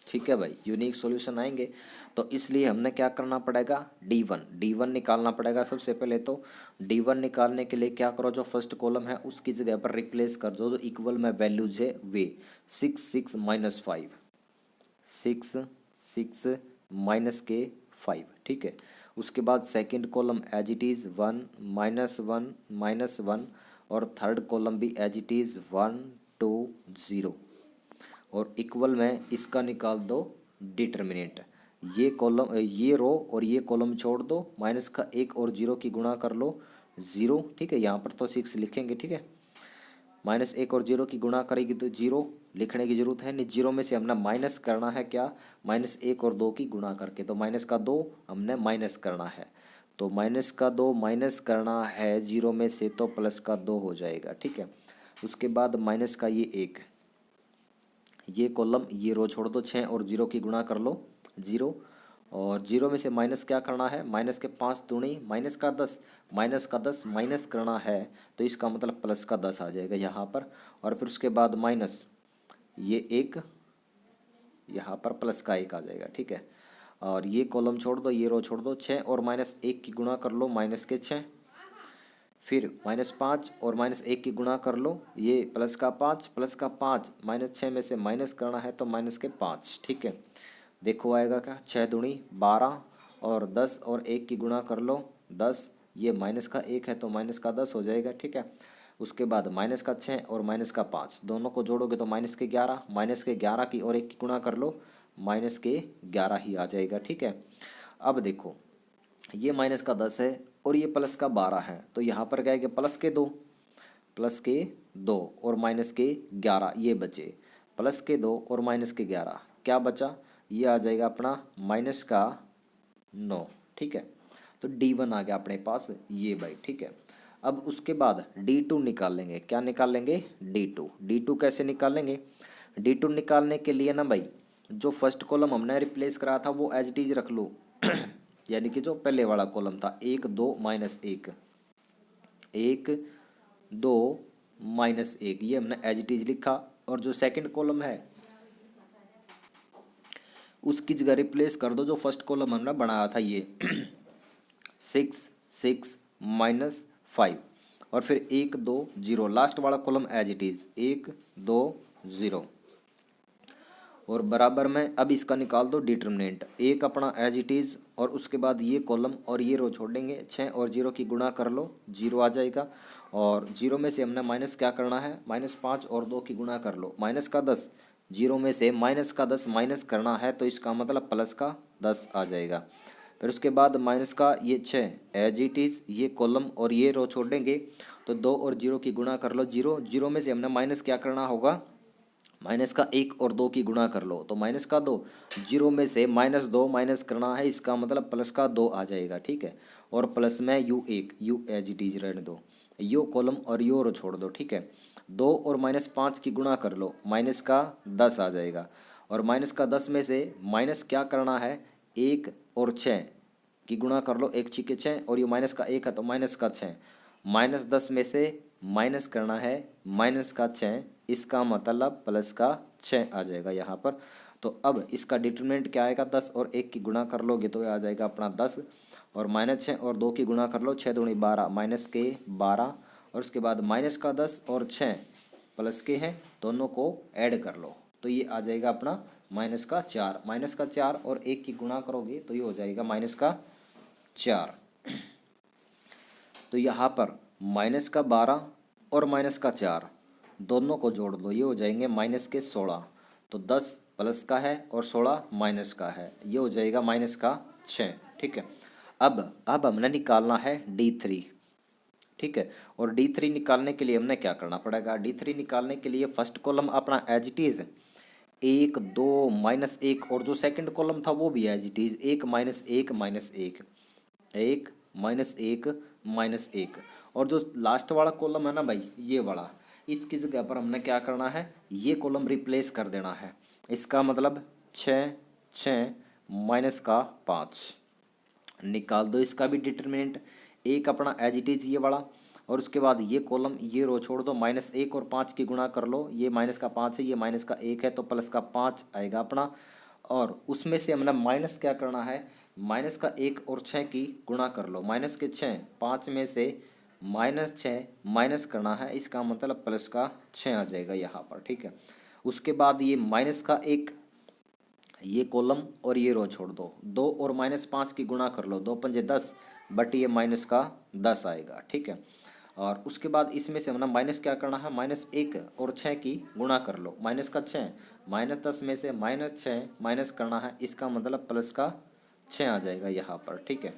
ठीक है भाई, यूनिक सॉल्यूशन आएंगे। तो इसलिए हमने क्या करना पड़ेगा D1 निकालना पड़ेगा सबसे पहले। तो D1 निकालने के लिए क्या करो, जो फर्स्ट कॉलम है उसकी जगह पर रिप्लेस कर दो जो इक्वल में वैल्यूज है वे 6 6 -5, 6 6 -5, ठीक है। उसके बाद second column as it is 1 -1 -1 और थर्ड कॉलम भी एज इट इज़ 1 2 0 और इक्वल में इसका निकाल दो डिटर्मिनेंट। ये कॉलम ये रो और ये कॉलम छोड़ दो, माइनस का 1 और 0 की गुणा कर लो 0, ठीक है। यहाँ पर तो 6 लिखेंगे, ठीक है। -1 और 0 की गुणा करेगी तो 0 लिखने की जरूरत है नहीं। 0 में से हमने माइनस करना है क्या, -1 और 2 की गुणा करके, तो माइनस का 2 हमने माइनस करना है, तो माइनस का 2 माइनस करना है 0 में से, तो प्लस का 2 हो जाएगा, ठीक है। उसके बाद माइनस का ये 1, ये कॉलम ये रो छोड़ दो, 6 और 0 की गुणा कर लो 0, और 0 में से माइनस क्या करना है, माइनस के 5 दूनी माइनस का 10, माइनस का 10 माइनस करना है, तो इसका मतलब प्लस का 10 आ जाएगा यहाँ पर। और फिर उसके बाद माइनस ये 1, यहाँ पर प्लस का 1 आ जाएगा, ठीक है। और ये कॉलम छोड़ दो, ये रो छोड़ दो, 6 और -1 की गुणा कर लो माइनस के 6, फिर -5 और -1 की गुणा कर लो, ये प्लस का 5, प्लस का 5 -6 में से माइनस करना है, तो माइनस के 5, ठीक है। देखो आएगा क्या, 6 दूनी 12 और 10 और 1 की गुणा कर लो 10, ये माइनस का 1 है तो माइनस का 10 हो जाएगा, ठीक है। उसके बाद माइनस का 6 और माइनस का 5 दोनों को जोड़ोगे तो माइनस के 11, माइनस के 11 की और 1 की गुणा कर लो, माइनस के 11 ही आ जाएगा, ठीक है। अब देखो ये माइनस का 10 है और ये प्लस का 12 है, तो यहाँ पर क्या है कि प्लस के 2 और माइनस के 11 ये बचे, प्लस के 2 और माइनस के 11 क्या बचा, ये आ जाएगा अपना माइनस का 9, ठीक है। तो D1 आ गया अपने पास ये भाई, ठीक है। अब उसके बाद D2 निकाल लेंगे, क्या निकाल लेंगे, D2 कैसे निकालेंगे, D2 निकालने के लिए ना भाई, जो फर्स्ट कॉलम हमने रिप्लेस करा था वो एज इट इज रख लो यानी कि जो पहले वाला कॉलम था 1 2 -1, 1 2 -1, ये हमने एज इट इज लिखा। और जो सेकंड कॉलम है उसकी जगह रिप्लेस कर दो जो फर्स्ट कॉलम हमने बनाया था, ये 6 6 -5 और फिर 1 2 0, लास्ट वाला कॉलम एज इट इज 1 2 0 और बराबर में। अब इसका निकाल दो डिटर्मिनेंट, एक अपना एज इट इज़ और उसके बाद ये कॉलम और ये रो छोड़ेंगे, 6 और 0 की गुणा कर लो 0 आ जाएगा। और 0 में से हमने माइनस क्या करना है, -5 और 2 की गुणा कर लो, माइनस का 10, 0 में से माइनस का 10 माइनस करना है, तो इसका मतलब प्लस का 10 आ जाएगा। फिर उसके बाद माइनस का ये 6 एज इट इज़, ये कॉलम और ये रो छोड़ेंगे, तो 2 और 0 की गुणा कर लो 0, 0 में से हमने माइनस क्या करना होगा, माइनस का 1 और 2 की गुणा कर लो, तो माइनस का 2, 0 में से -2 माइनस करना है, इसका मतलब प्लस का 2 आ जाएगा, ठीक है। और प्लस में U1 you as it is रहने दो, यो कॉलम और यो रो छोड़ दो, ठीक है। 2 और -5 की गुणा कर लो, माइनस का 10 आ जाएगा। और माइनस का 10 में से माइनस क्या करना है, 1 और 6 की गुणा कर लो, 1 6 6 और ये माइनस का 1 है तो माइनस का 6, -10 में से माइनस करना है माइनस का 6, इसका मतलब प्लस का 6 आ जाएगा यहाँ पर। तो अब इसका डिटरमिनेंट क्या आएगा, 10 और 1 की गुणा कर लोगे तो आ जाएगा अपना 10, और -6 और 2 की गुणा कर लो, 6 दूनी 12 माइनस के 12, और उसके बाद माइनस का 10 और 6 प्लस के हैं, दोनों को ऐड कर लो, तो ये आ जाएगा अपना माइनस का 4 और 1 की गुणा करोगे तो ये हो जाएगा माइनस का 4। तो यहाँ पर माइनस का 12 और माइनस का 4 दोनों को जोड़ दो, ये हो जाएंगे माइनस के 16, तो 10 प्लस का है और 16 माइनस का है, ये हो जाएगा माइनस का 6, ठीक है। अब हमने निकालना है D3, ठीक है। और D3 निकालने के लिए हमने क्या करना पड़ेगा, D3 निकालने के लिए फर्स्ट कॉलम अपना एज इट इज़ 1 2 -1 और जो सेकंड कॉलम था वो भी एज इट इज़ 1 -1 -1 1 -1 -1, और जो लास्ट वाला कॉलम है ना भाई ये वाला, इसकी जगह पर हमने क्या करना है, ये कॉलम रिप्लेस कर देना है, इसका मतलब 6 6 माइनस का 5 निकाल दो, इसका भी डिटरमिनेंट, एक अपना एज इट इज़ ये वाला, और उसके बाद ये कॉलम ये रो छोड़ दो, -1 और 5 की गुणा कर लो, ये माइनस का 5 है ये माइनस का 1 है तो प्लस का 5 आएगा अपना। और उसमें से हमने माइनस क्या करना है, माइनस का 1 और 6 की गुणा कर लो, माइनस के 6, 5 में से -6 माइनस करना है, इसका मतलब प्लस का 6 आ जाएगा यहाँ पर, ठीक है। उसके बाद ये माइनस का 1 ये कॉलम और ये रो छोड़ दो, 2 और -5 की गुणा कर लो, 2 पंजे 10, बट ये माइनस का 10 आएगा, ठीक है। और उसके बाद इसमें से हमने माइनस क्या करना है, -1 और 6 की गुणा कर लो, माइनस का 6, -10 में से -6 माइनस करना है, इसका मतलब प्लस का 6 आ जाएगा यहाँ पर, ठीक है।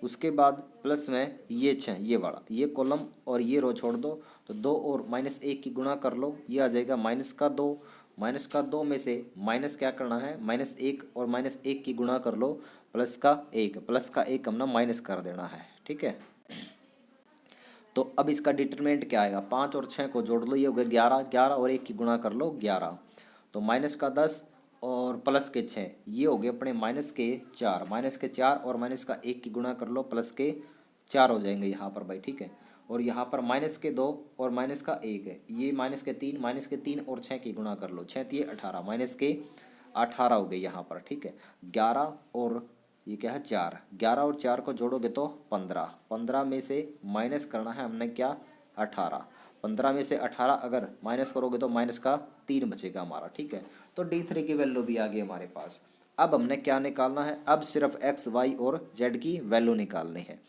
उसके बाद प्लस में ये 6, ये वाला, ये कॉलम और ये रो छोड़ दो, तो 2 और -1 की गुणा कर लो, ये आ जाएगा -2, -2 में से माइनस क्या करना है, -1 और -1 की गुणा कर लो, प्लस का 1 हमने माइनस कर देना है, ठीक है। तो अब इसका डिटरमिनेंट क्या आएगा, 5 और 6 को जोड़ लो, ये हो गया 11, 11 और 1 की गुणा कर लो 11, तो माइनस का 10 और प्लस के 6, ये हो गए अपने -4 और माइनस का 1 की गुणा कर लो, प्लस के 4 हो जाएंगे यहाँ पर भाई, ठीक है। और यहाँ पर -2 और माइनस का 1 है, ये -3 और 6 की गुणा कर लो, 6 3 18, -18 हो गए यहाँ पर, ठीक है। 11 और ये क्या है 4, 11 और 4 को जोड़ोगे तो 15, 15 में से माइनस करना है हमने क्या, 18, 15 में से 18 अगर माइनस करोगे तो -3 बचेगा हमारा, ठीक है। तो D3 की वैल्यू भी आ गई हमारे पास। अब हमने क्या निकालना है, अब सिर्फ x, y और z की वैल्यू निकालनी है।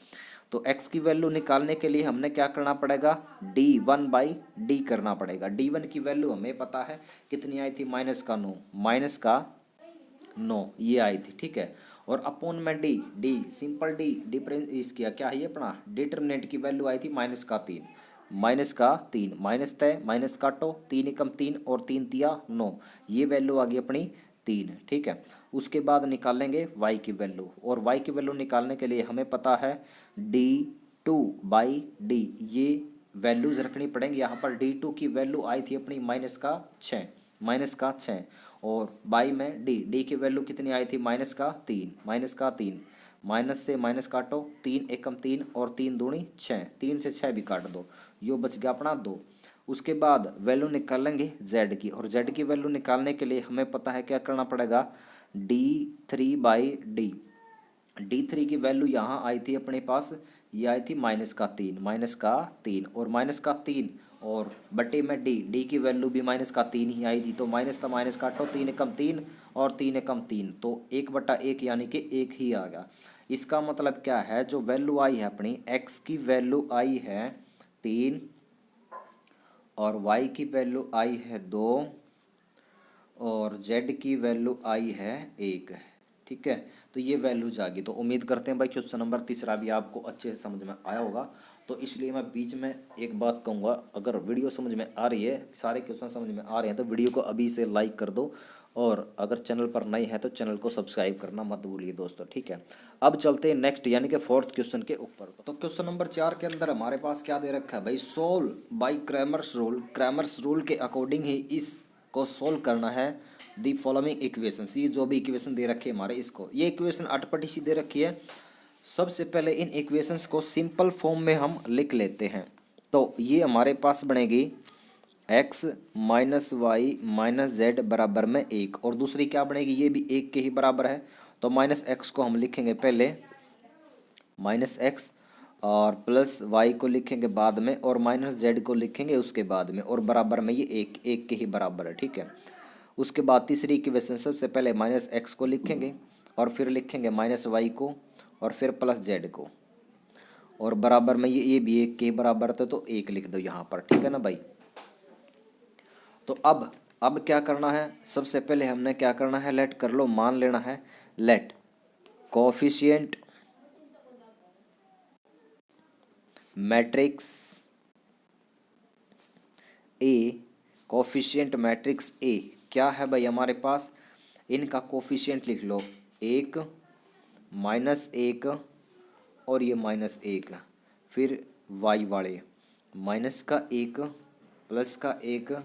तो x की वैल्यू निकालने के लिए हमने क्या करना पड़ेगा, d1/d करना पड़ेगा। d1 की वैल्यू हमें पता है कितनी आई थी, -9 ये आई थी, ठीक है। और अपोन में डी सिंपल डिफरेंस इसकी क्या है, ये अपना डिटरमिनेंट की वैल्यू आई थी -3, माइनस तय माइनस काटो, 3 एकम 3 और 3 तिया 9, ये वैल्यू आ गई अपनी 3, ठीक है। उसके बाद निकालेंगे y की वैल्यू, और y की वैल्यू निकालने के लिए हमें पता है d2/d, ये वैल्यूज रखनी पड़ेंगी। यहाँ पर d2 की वैल्यू आई थी अपनी -6, और बाई में डी की वैल्यू कितनी आई थी, -3, माइनस से माइनस काटो, 3 एकम 3 और 3 दूनी 6, 3 से 6 भी काट दो, यो बच गया अपना 2। उसके बाद वैल्यू निकालेंगे z की, और z की वैल्यू निकालने के लिए हमें पता है क्या करना पड़ेगा, d3/d, d3 की वैल्यू यहाँ आई थी अपने पास, ये आई थी -3 और -3 और बटे में डी की वैल्यू भी -3 ही आई थी, तो माइनस था माइनस काटो, 3 एकम 3 और 3 एकम 3, तो 1/1 यानी कि 1 ही आ गया। इसका मतलब क्या है, जो वैल्यू आई है अपनी x की वैल्यू आई है 3 और y की वैल्यू आई है 2 और z की वैल्यू आई है 1, ठीक है। तो ये वैल्यूज आ गई। तो उम्मीद करते हैं भाई क्वेश्चन नंबर 3 भी आपको अच्छे से समझ में आया होगा। तो इसलिए मैं बीच में एक बात कहूँगा, अगर वीडियो समझ में आ रही है, सारे क्वेश्चन समझ में आ रहे हैं, तो वीडियो को अभी से लाइक कर दो, और अगर चैनल पर नए हैं तो चैनल को सब्सक्राइब करना मत भूलिए दोस्तों, ठीक है। अब चलते हैं नेक्स्ट यानी कि 4th क्वेश्चन के ऊपर। तो क्वेश्चन नंबर 4 के अंदर हमारे पास क्या दे रखा है भाई, सोल्व बाई क्रैमर्स रूल के अकॉर्डिंग ही इसको सोल्व करना है दी फॉलोइंग इक्वेशंस। ये जो भी इक्वेशन दे रखी है हमारे, इसको ये इक्वेशन अटपटी सी दे रखी है। सबसे पहले इन इक्वेशंस को सिंपल फॉर्म में हम लिख लेते हैं। तो ये हमारे पास बनेगी x - y - z बराबर में 1, और दूसरी क्या बनेगी, ये भी 1 के ही बराबर है। तो -x को हम लिखेंगे पहले -x, और +y को लिखेंगे बाद में, और -z को लिखेंगे उसके बाद में, और बराबर में ये 1 के ही बराबर है, ठीक है। उसके बाद तीसरी इक्वेशन, सबसे पहले -x को लिखेंगे, और फिर लिखेंगे -y को, और फिर +z को, और बराबर में ये भी 1 के बराबर था, तो 1 लिख दो यहाँ पर, ठीक है ना भाई। तो अब क्या करना है, सबसे पहले हमने क्या करना है, लेट कर लो, मान लेना है, let coefficient matrix A, coefficient matrix A क्या है भाई हमारे पास, इनका कोफिशिएंट लिख लो, 1 -1 और ये -1, फिर y वाले -1 +1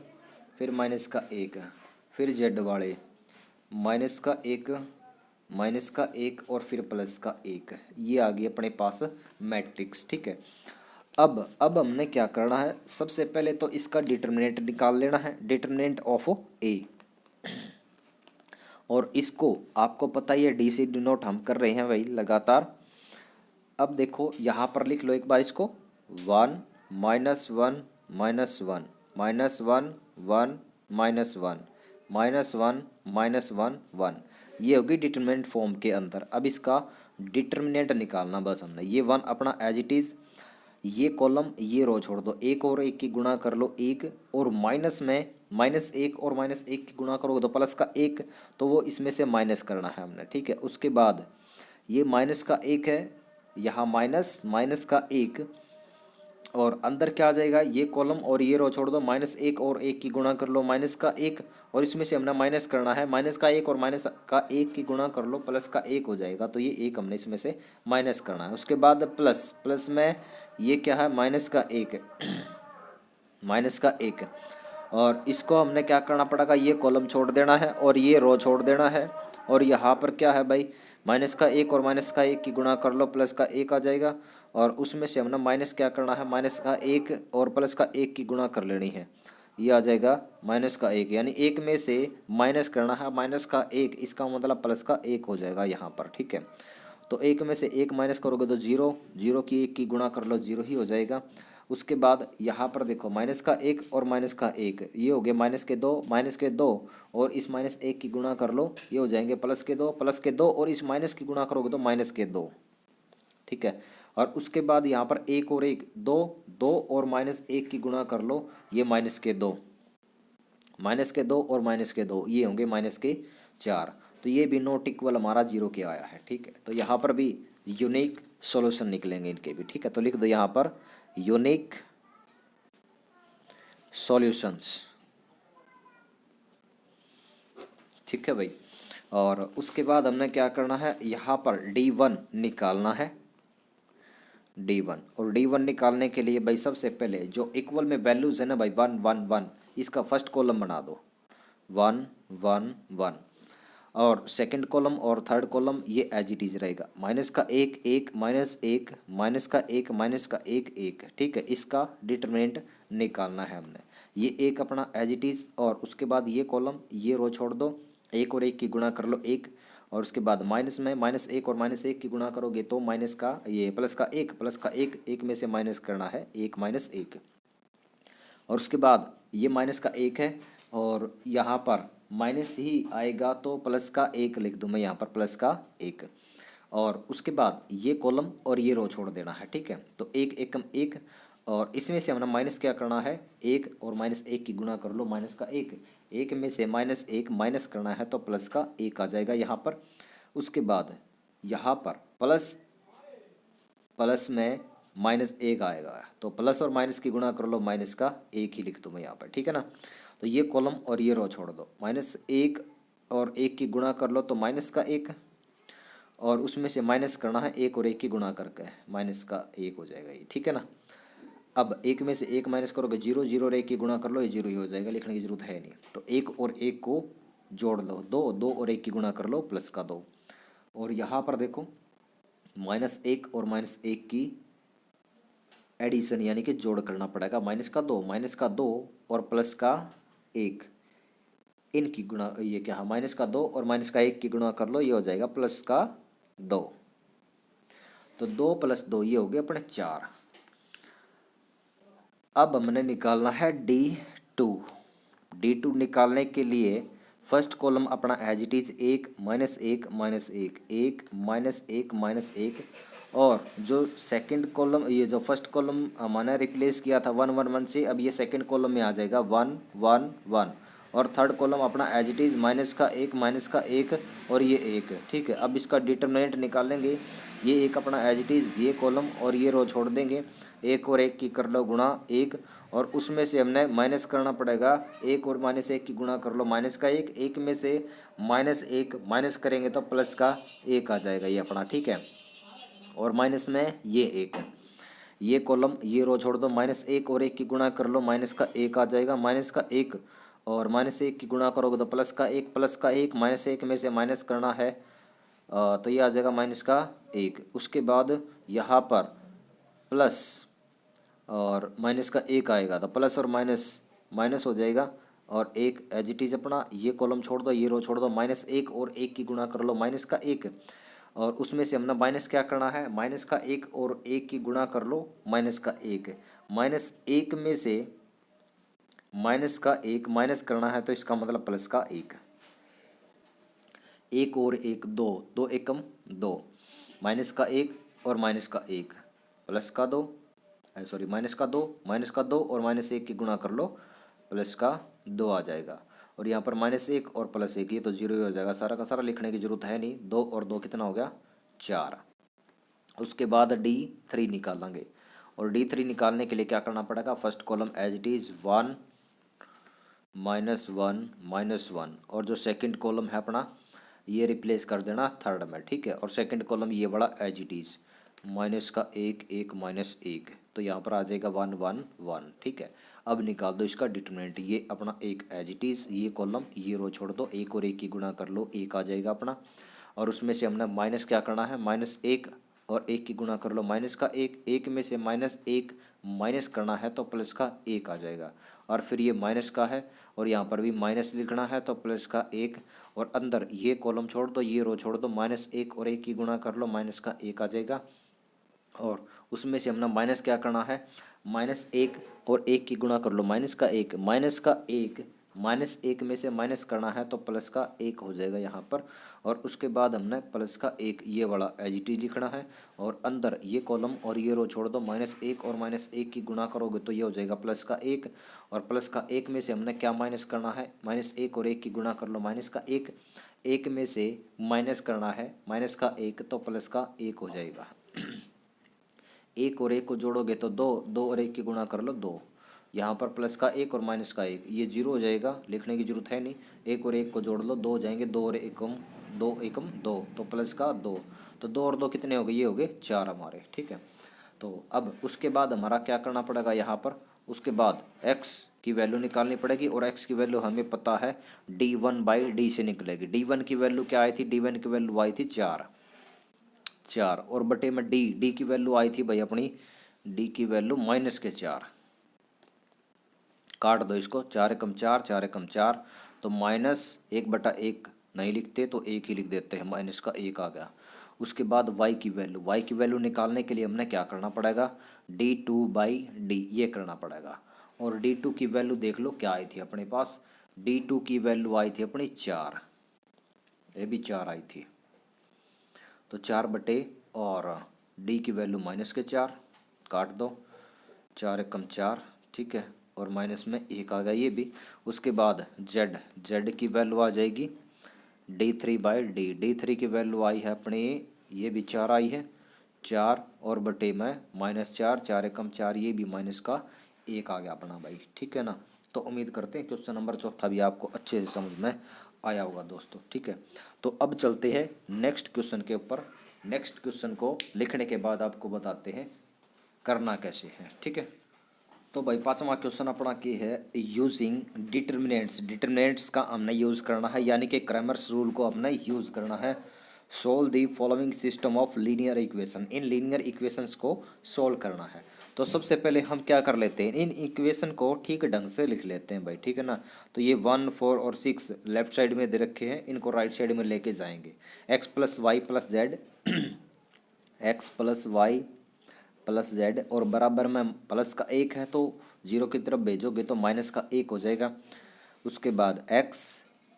फिर -1, फिर z वाले -1 और फिर +1, ये आ गई अपने पास मैट्रिक्स, ठीक है। अब हमने क्या करना है, सबसे पहले तो इसका डिटरमिनेंट निकाल लेना है, डिटरमिनेंट ऑफ ए, और इसको आपको पता ही है डी से डिनोट हम कर रहे हैं भाई लगातार। अब देखो यहाँ पर लिख लो एक बार इसको, 1 -1 -1 -1 -1 1 -1 -1 -1 1, ये होगी डिटरमिनेंट फॉर्म के अंदर। अब इसका डिटरमिनेंट निकालना बस हमने, ये 1 अपना एज इट इज़, ये कॉलम ये रो छोड़ दो, एक और एक की गुणा कर लो एक, और माइनस में -1 और -1 की गुणा करोगे तो प्लस का 1, तो वो इसमें से माइनस करना है हमने, ठीक है। उसके बाद ये माइनस का 1 है, यहाँ माइनस माइनस का 1, और अंदर क्या आ जाएगा, ये कॉलम और ये रो छोड़ दो, -1 और 1 की गुणा कर लो माइनस का 1, और इसमें से हमने माइनस करना है, माइनस का 1 और माइनस का 1 की गुणा कर लो प्लस का 1 हो जाएगा, तो ये 1 हमने इसमें से माइनस करना है। उसके बाद प्लस, प्लस में ये क्या है, माइनस का 1 माइनस का 1, और इसको हमने क्या करना पड़ेगा, ये कॉलम छोड़ देना है और ये रो छोड़ देना है, और यहाँ पर क्या है भाई, माइनस का 1 और माइनस का 1 की गुणा कर लो प्लस का 1 आ जाएगा, और उसमें से हमने माइनस क्या करना है, माइनस का 1 और प्लस का 1 की गुणा कर लेनी है, ये आ जाएगा माइनस का 1, यानी एक में से माइनस करना है माइनस का 1, इसका मतलब प्लस का 1 हो जाएगा यहाँ पर, ठीक है। तो एक में से एक माइनस करोगे तो जीरो, जीरो की 1 की गुणा कर लो, जीरो ही हो जाएगा। उसके बाद यहाँ पर देखो माइनस का 1 और माइनस का 1, ये हो गए माइनस के दो, और इस -1 की गुणा कर लो, ये हो जाएंगे प्लस के दो, और इस माइनस की गुणा करोगे तो -2, ठीक है। और उसके बाद यहाँ पर 1 और 1 2, 2 और -1 की गुणा कर लो, ये -2 और -2 ये होंगे -4, तो ये भी नॉट इक्वल हमारा 0 के आया है, ठीक है। तो यहाँ पर भी यूनिक सॉल्यूशन निकलेंगे इनके भी, ठीक है। तो लिख दो यहाँ पर यूनिक सॉल्यूशंस, ठीक है भाई। और उसके बाद हमने क्या करना है, यहाँ पर D1 निकालना है, D1, और D1 निकालने के लिए भाई सबसे पहले जो इक्वल में वैल्यूज है ना भाई 1 1 1, इसका फर्स्ट कॉलम बना दो 1 1 1, और सेकंड कॉलम और थर्ड कॉलम ये एज इट इज रहेगा, माइनस का 1 1 -1 माइनस का 1 माइनस का 1 1, ठीक है। इसका डिटरमिनेंट निकालना है हमने, ये एक अपना एज इट इज, और उसके बाद ये कॉलम ये रो छोड़ दो, 1 और 1 की गुणा कर लो 1, और उसके बाद माइनस में -1 और -1 की गुणा करोगे तो माइनस का ये प्लस का 1 1 में से माइनस करना है 1 -1, और उसके बाद ये माइनस का 1 है, और यहाँ पर माइनस ही आएगा तो प्लस का 1 लिख दूँ मैं यहाँ पर प्लस का 1, और उसके बाद ये कॉलम और ये रो छोड़ देना है, ठीक है। तो 1 एकम 1, और इसमें से हमने माइनस क्या करना है, 1 और -1 की गुणा कर लो माइनस का 1, 1 में से -1 माइनस करना है तो प्लस का 1 आ जाएगा यहाँ पर। उसके बाद यहाँ पर प्लस प्लस में -1 आएगा, तो प्लस और माइनस की गुणा कर लो माइनस का 1 ही लिख दूँ मैं यहाँ पर, ठीक है ना। तो ये कॉलम और ये रो छोड़ दो, -1 और 1 की गुणा कर लो तो माइनस का 1, और उसमें से माइनस करना है 1 और 1 की गुणा करके माइनस का 1 हो जाएगा ये, ठीक है ना। अब 1 में से 1 माइनस करोगे 0, 0 और 1 की गुणा कर लो, ये 0 ही हो जाएगा, लिखने की जरूरत है नहीं। तो 1 और 1 को जोड़ लो, 2 2 और 1 की गुणा कर लो प्लस का 2, और यहाँ पर देखो -1 और -1 की एडिशन यानी कि जोड़ करना पड़ेगा, -2 और प्लस का 1, इनकी गुणा ये क्या है, -2 और -1 की गुणा कर लो, ये हो जाएगा प्लस का 2, तो 2 + 2 ये हो गए अपने 4। अब हमने निकालना है D2, D2 निकालने के लिए फर्स्ट कॉलम अपना एज इट इज 1 -1 -1 1 -1 -1, और जो सेकंड कॉलम ये जो फर्स्ट कॉलम हमने रिप्लेस किया था 1 1 1 से, अब ये सेकंड कॉलम में आ जाएगा 1 1 1, और थर्ड कॉलम अपना एज इट इज़ -1 और ये 1, ठीक है। अब इसका डिटरमिनेंट निकालेंगे, ये एक अपना एज इट इज़ ये कॉलम और ये रो छोड़ देंगे, 1 और 1 की कर लो गुणा 1, और उसमें से हमने माइनस करना पड़ेगा, 1 और -1 की गुणा कर लो माइनस का 1, 1 में से -1 माइनस करेंगे तो प्लस का 1 आ जाएगा ये अपना, ठीक है। और माइनस में ये 1, ये कॉलम ये रो छोड़ दो, -1 और 1 की गुणा कर लो माइनस का 1 आ जाएगा, माइनस का 1 और -1 की गुणा करोगे तो प्लस का 1 -1 में से माइनस करना है, तो ये आ जाएगा माइनस का 1। उसके बाद यहाँ पर प्लस और माइनस का 1 आएगा, तो प्लस और माइनस माइनस हो जाएगा, और 1 एज इट इज़ अपना ये कॉलम छोड़ दो ये रो छोड़ दो, -1 और 1 की गुणा कर लो माइनस का 1, और उसमें से हमने माइनस क्या करना है, माइनस का 1 और 1 की गुणा कर लो माइनस का 1, -1 में से माइनस का 1 माइनस करना है तो इसका मतलब प्लस का 1, एक और एक दो, दो एकम दो, माइनस का एक और माइनस का एक, प्लस का दो, सॉरी माइनस का दो और माइनस एक की गुणा कर लो, प्लस का दो आ जाएगा। और यहाँ पर माइनस एक और प्लस एक, ये तो जीरो ही हो जाएगा, सारा का सारा लिखने की जरूरत है नहीं। दो और दो कितना हो गया, चार। उसके बाद D3 निकालेंगे, और D3 निकालने के लिए क्या करना पड़ेगा, first column as it is one minus one, और जो सेकंड कॉलम है अपना ये रिप्लेस कर देना थर्ड में, ठीक है। और सेकंड कॉलम ये बड़ा एज इट इज़ माइनस का एक एक माइनस एक, तो यहाँ पर आ जाएगा वन वन वन, ठीक है। अब निकाल दो इसका डिटरमिनेंट, ये अपना एक एज इट इज़, ये कॉलम ये रो छोड़ दो, एक और एक की गुणा कर लो, एक आ जाएगा अपना। और उसमें से हमने माइनस क्या करना है, माइनस एक और एक की गुणा कर लो, माइनस का एक, एक में से माइनस एक माइनस करना है तो प्लस का एक आ जाएगा। और फिर ये माइनस का है और यहाँ पर भी माइनस लिखना है तो प्लस का एक, और अंदर ये कॉलम छोड़ दो, ये रो छोड़ दो, माइनस एक और एक की गुणा कर लो, माइनस का एक आ जाएगा। और उसमें से हमने माइनस क्या करना है, माइनस एक और एक की गुणा कर लो, माइनस का एक, माइनस का एक, माइनस एक में से माइनस करना है तो प्लस का एक हो जाएगा यहाँ पर। और उसके बाद हमने प्लस का एक ये वाला एज इट इज लिखना है, और अंदर ये कॉलम और ये रो छोड़ दो, माइनस एक और माइनस एक की गुणा करोगे तो ये हो जाएगा प्लस का एक। और प्लस का एक में से हमने क्या माइनस करना है, माइनस एक और एक की गुणा कर लो, माइनस का एक, एक में से माइनस करना है माइनस का एक तो प्लस का एक हो जाएगा। एक और एक को जोड़ोगे तो दो, दो और एक की गुणा कर लो दो, यहाँ पर प्लस का एक और माइनस का एक, ये जीरो हो जाएगा, लिखने की जरूरत है नहीं। एक और एक को जोड़ लो, दो हो जाएंगे, दो और एकम दो, तो प्लस का दो, तो दो और दो कितने हो गए, ये हो गए चार हमारे, ठीक है। तो अब उसके बाद हमारा क्या करना पड़ेगा यहाँ पर, उसके बाद x की वैल्यू निकालनी पड़ेगी, और x की वैल्यू हमें पता है d1/d से निकलेगी। d1 की वैल्यू क्या आई थी, d1 की वैल्यू आई थी चार, चार, और बटे में डी की वैल्यू आई थी भाई अपनी, डी की वैल्यू माइनस के चार, काट दो इसको, चार एकम चार, चार एकम चार, तो माइनस एक बटा एक नहीं लिखते तो एक ही लिख देते हैं, माइनस का एक आ गया। उसके बाद वाई की वैल्यू निकालने के लिए हमने क्या करना पड़ेगा, d2/d ये करना पड़ेगा। और d2 की वैल्यू देख लो क्या आई थी अपने पास, d2 की वैल्यू आई थी अपनी चार, ये भी चार आई थी, तो चार बटे, और डी की वैल्यू माइनस के चार, काट दो, चार एकम चार, ठीक है, और माइनस में एक आ गया ये भी। उसके बाद जेड की वैल्यू आ जाएगी d3/d, d3 की वैल्यू आई है अपने, ये भी चार आई है, चार और बटे में माइनस चार, चार एकम चार, ये भी माइनस का एक आ गया अपना भाई, ठीक है ना। तो उम्मीद करते हैं क्वेश्चन नंबर चौथा भी आपको अच्छे से समझ में आया होगा दोस्तों, ठीक है। तो अब चलते हैं नेक्स्ट क्वेश्चन के ऊपर। नेक्स्ट क्वेश्चन को लिखने के बाद आपको बताते हैं करना कैसे है, ठीक है। तो भाई पांचवा क्वेश्चन अपना की है यूजिंग डिटर्मिनेंट्स, डिटर्मिनेंट्स का हमने यूज़ करना है, यानी कि क्रैमर्स रूल को हमने यूज़ करना है। Solve the following system of linear equation, in linear equations को सोल्व करना है। तो सबसे पहले हम क्या कर लेते हैं, इन इक्वेशन को ठीक ढंग से लिख लेते हैं भाई, ठीक है ना। तो ये 1, 4 और 6 लेफ्ट साइड में दे रखे हैं, इनको राइट साइड में लेके जाएंगे। X plus y plus z, x plus y plus z, और बराबर में प्लस का एक है तो जीरो की तरफ भेजोगे तो माइनस का एक हो जाएगा। उसके बाद एक्स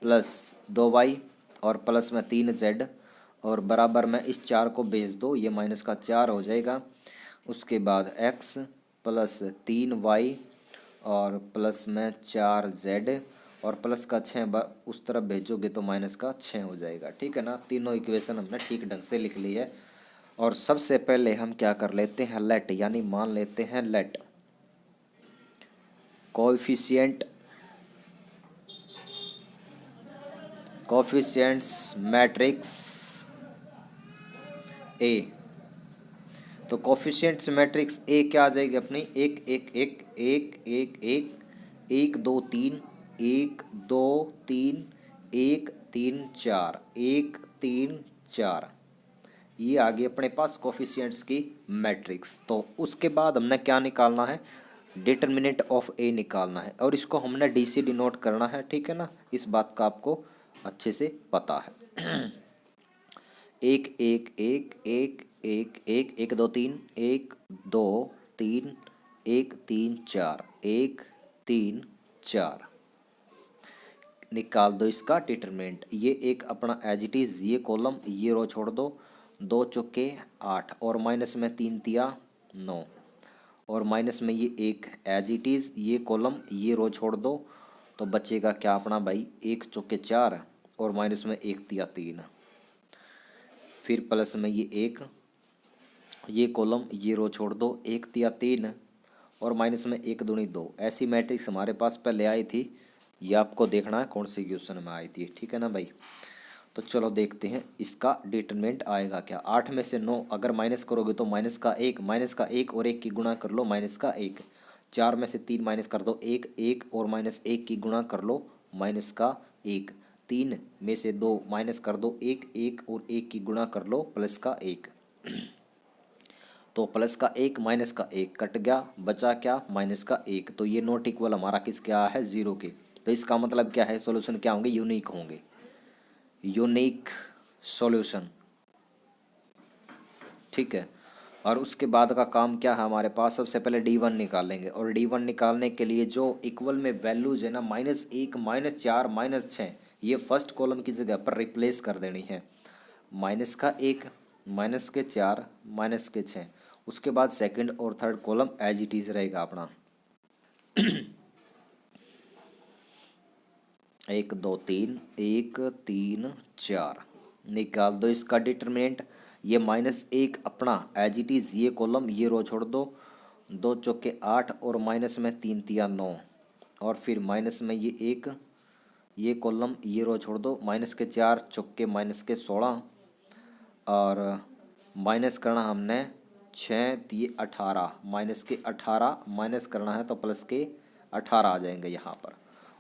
प्लस 2y और प्लस में 3z, और बराबर में इस चार को भेज दो, ये माइनस का चार हो जाएगा। उसके बाद x प्लस 3y और प्लस में 4z, और प्लस का 6 उस तरफ भेजोगे तो माइनस का 6 हो जाएगा, ठीक है ना। तीनों इक्वेशन हमने ठीक ढंग से लिख ली है। और सबसे पहले हम क्या कर लेते हैं, लेट, यानी मान लेते हैं लेट कोफिशिएंट्स मैट्रिक्स ए। तो कोफिशिएंट्स मैट्रिक्स ए क्या आ जाएगी अपनी, एक एक एक एक एक एक एक दो तीन, एक दो तीन, एक तीन चार, एक तीन चार, ये आ गई अपने पास कोफिशिएंट्स की मैट्रिक्स। तो उसके बाद हमने क्या निकालना है, डिटर्मिनेंट ऑफ ए निकालना है, और इसको हमने डी से डिनोट करना है, ठीक है ना। इस बात का आपको अच्छे से पता है। एक एक एक एक एक एक एक दो तीन, एक दो तीन, एक तीन चार, एक तीन चार, निकाल दो इसका डिटरमिनेंट। ये एक अपना एज इट इज़, ये कॉलम ये रो छोड़ दो, 2 चौके 8 और माइनस में 3 तिया 9 और माइनस में ये एक एज इट इज़, ये कॉलम ये रो छोड़ दो, तो बचेगा क्या अपना भाई 1 चौके 4 और माइनस में 1 तिया 3, फिर प्लस में ये एक, ये कॉलम ये रो छोड़ दो, 1 तिया 3 और माइनस में 1 दूनी 2। ऐसी मैट्रिक्स हमारे पास पहले आई थी, ये आपको देखना है कौन सी क्वेश्चन में आई थी, ठीक है ना भाई। तो चलो देखते हैं इसका डिटरमिनेंट आएगा क्या। 8 में से 9 अगर माइनस करोगे तो माइनस का 1 और 1 की गुणा कर लो माइनस का 1। 4 में से 3 माइनस कर दो 1 और माइनस 1 की गुणा कर लो माइनस का 1। 3 में से 2 माइनस कर दो 1 और 1 की गुणा कर लो प्लस का 1। तो प्लस का 1 माइनस का 1 कट गया, बचा क्या माइनस का 1। तो ये नॉट इक्वल हमारा किस क्या है 0 के। तो इसका मतलब क्या है, सॉल्यूशन क्या होंगे, यूनिक होंगे, यूनिक सॉल्यूशन, ठीक है। और उसके बाद का काम क्या है हमारे पास, सबसे पहले D1 निकालेंगे और D1 निकालने के लिए जो इक्वल में वैल्यूज है ना -1 -4 -6, ये फर्स्ट कॉलम की जगह पर रिप्लेस कर देनी है। माइनस का 1 माइनस के 4 माइनस के 6, उसके बाद सेकंड और third column as it is रहेगा अपना 1 2 3 1 3 4। निकाल दो इसका डिटरमिनेंट। ये -1 अपना एज इट इज़, ये कॉलम ये रो छोड़ दो, 2 चौके 8 और माइनस में 3 तिया 9 और फिर माइनस में ये एक, ये कॉलम ये रो छोड़ दो, माइनस के 4 चौके माइनस के 16 और माइनस करना हमने 6 तिये 18, माइनस के 18 माइनस करना है तो प्लस के 18 आ जाएंगे यहाँ पर।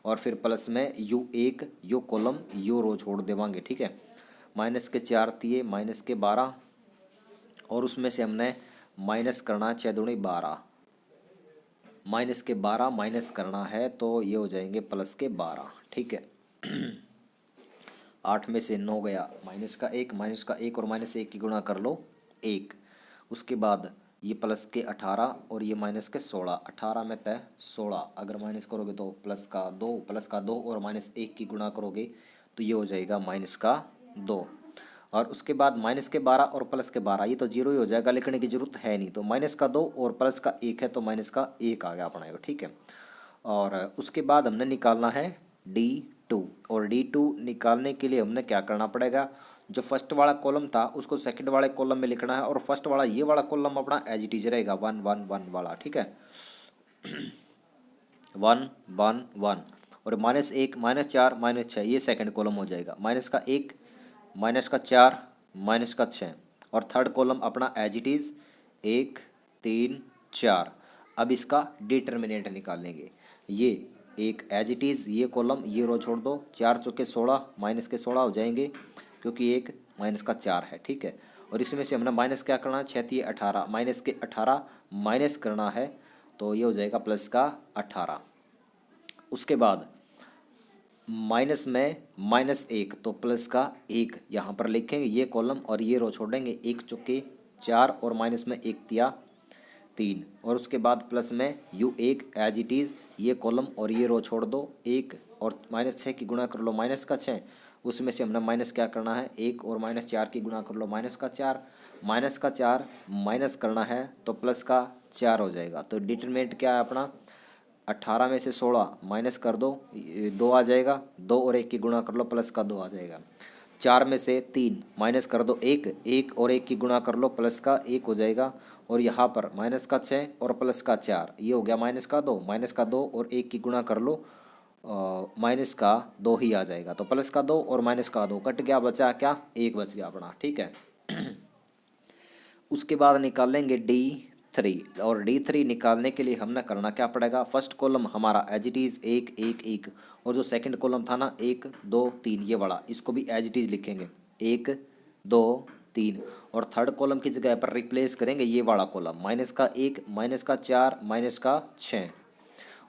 और फिर प्लस में U1 यो कॉलम यो रो छोड़ देवांगे, ठीक है। माइनस के 4 तिये माइनस के 12 और उसमें से हमने माइनस करना 6 दूनी 12, माइनस के 12 माइनस करना है तो ये हो जाएंगे प्लस के 12, ठीक है। 8 में से 9 गया, माइनस का 1 और माइनस 1 की गुणा कर लो 1। उसके बाद ये प्लस के 18 और ये माइनस के 16, 18 में तय 16 अगर माइनस करोगे तो प्लस का 2 और माइनस 1 की गुणा करोगे तो ये हो जाएगा माइनस का 2। और उसके बाद माइनस के 12 और प्लस के 12, ये तो जीरो ही हो जाएगा, लिखने की जरूरत है नहीं। तो माइनस का 2 और प्लस का 1 है तो माइनस का 1 आ गया अपना, ठीक है। और उसके बाद हमने निकालना है D2 और D2 निकालने के लिए हमने क्या करना पड़ेगा, जो फर्स्ट वाला कॉलम था उसको सेकंड वाले कॉलम में लिखना है और फर्स्ट वाला ये वाला कॉलम अपना एज इट इज रहेगा 1 1 1 वाला, ठीक है। 1 1 1 और -1 -4 -6 ये सेकंड कॉलम हो जाएगा, माइनस का 1 माइनस का 4 माइनस का 6 और थर्ड कॉलम अपना एज इट इज 1 3 4। अब इसका डिटर्मिनेंट निकालेंगे। ये एक एज इट इज़, ये कॉलम ये रो छोड़ दो, 4 चौके 16 माइनस के 16 हो जाएंगे क्योंकि एक माइनस का 4 है, ठीक है। और इसमें से हमने माइनस क्या करना है 6 18, माइनस के 18 माइनस करना है तो ये हो जाएगा प्लस का 18। उसके बाद माइनस में -1 तो प्लस का 1 यहाँ पर लिखेंगे ये कॉलम और ये रो छोड़ेंगे, 1 चौके 4 और माइनस में 1 तिया 3 और उसके बाद प्लस में U1 एज इट इज़, ये कॉलम और ये रो छोड़ दो 1 और -6 की गुणा कर लो माइनस का 6, उसमें से हमने माइनस क्या करना है 1 और -4 की गुणा कर लो माइनस का 4, माइनस का 4 माइनस करना है तो प्लस का 4 हो जाएगा। तो डिटरमिनेंट क्या है अपना, 18 में से 16 माइनस कर दो 2 आ जाएगा, 2 और 1 की गुणा कर लो प्लस का 2 आ जाएगा। 4 में से 3 माइनस कर दो 1 और 1 की गुणा कर लो प्लस का 1 हो जाएगा। और यहाँ पर माइनस का 6 और प्लस का 4, ये हो गया माइनस का 2 और 1 की गुणा कर लो माइनस का 2 ही आ जाएगा। तो प्लस का 2 और माइनस का 2 कट गया, बचा क्या 1 बच गया अपना, ठीक है। उसके बाद निकालेंगे D3 और D3 निकालने के लिए हमने करना क्या पड़ेगा, फर्स्ट कॉलम हमारा एज इट इज़ 1 1 1 और जो सेकंड कॉलम था ना 1 2 3 ये वाला, इसको भी एज इट इज़ लिखेंगे 1 2 3 और थर्ड कॉलम की जगह पर रिप्लेस करेंगे ये वाला कॉलम, माइनस का 1 माइनस का 4 माइनस का 6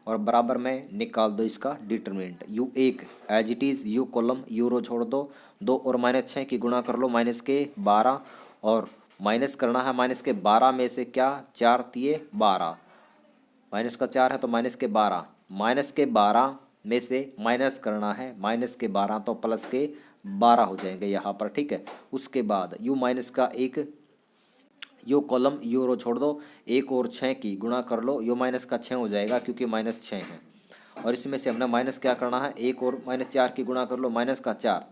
और बराबर में निकाल दो इसका determinant. U1 as it is, U column U row छोड़ दो, 2 और -6 की गुणा कर लो माइनस के 12 और माइनस करना है माइनस के 12 में से क्या 4 तिये 12, माइनस का 4 है तो माइनस के 12, माइनस के 12 में से माइनस करना है, माइनस के 12 तो प्लस के 12 हो जाएंगे यहाँ पर, ठीक है। उसके बाद यू माइनस का एक, यो कॉलम यो रो छोड़ दो, एक और 6 की गुणा कर लो, यो माइनस का 6 हो जाएगा क्योंकि माइनस 6 है। और इसमें से हमने माइनस क्या करना है, एक और -4 की गुणा कर लो, माइनस का 4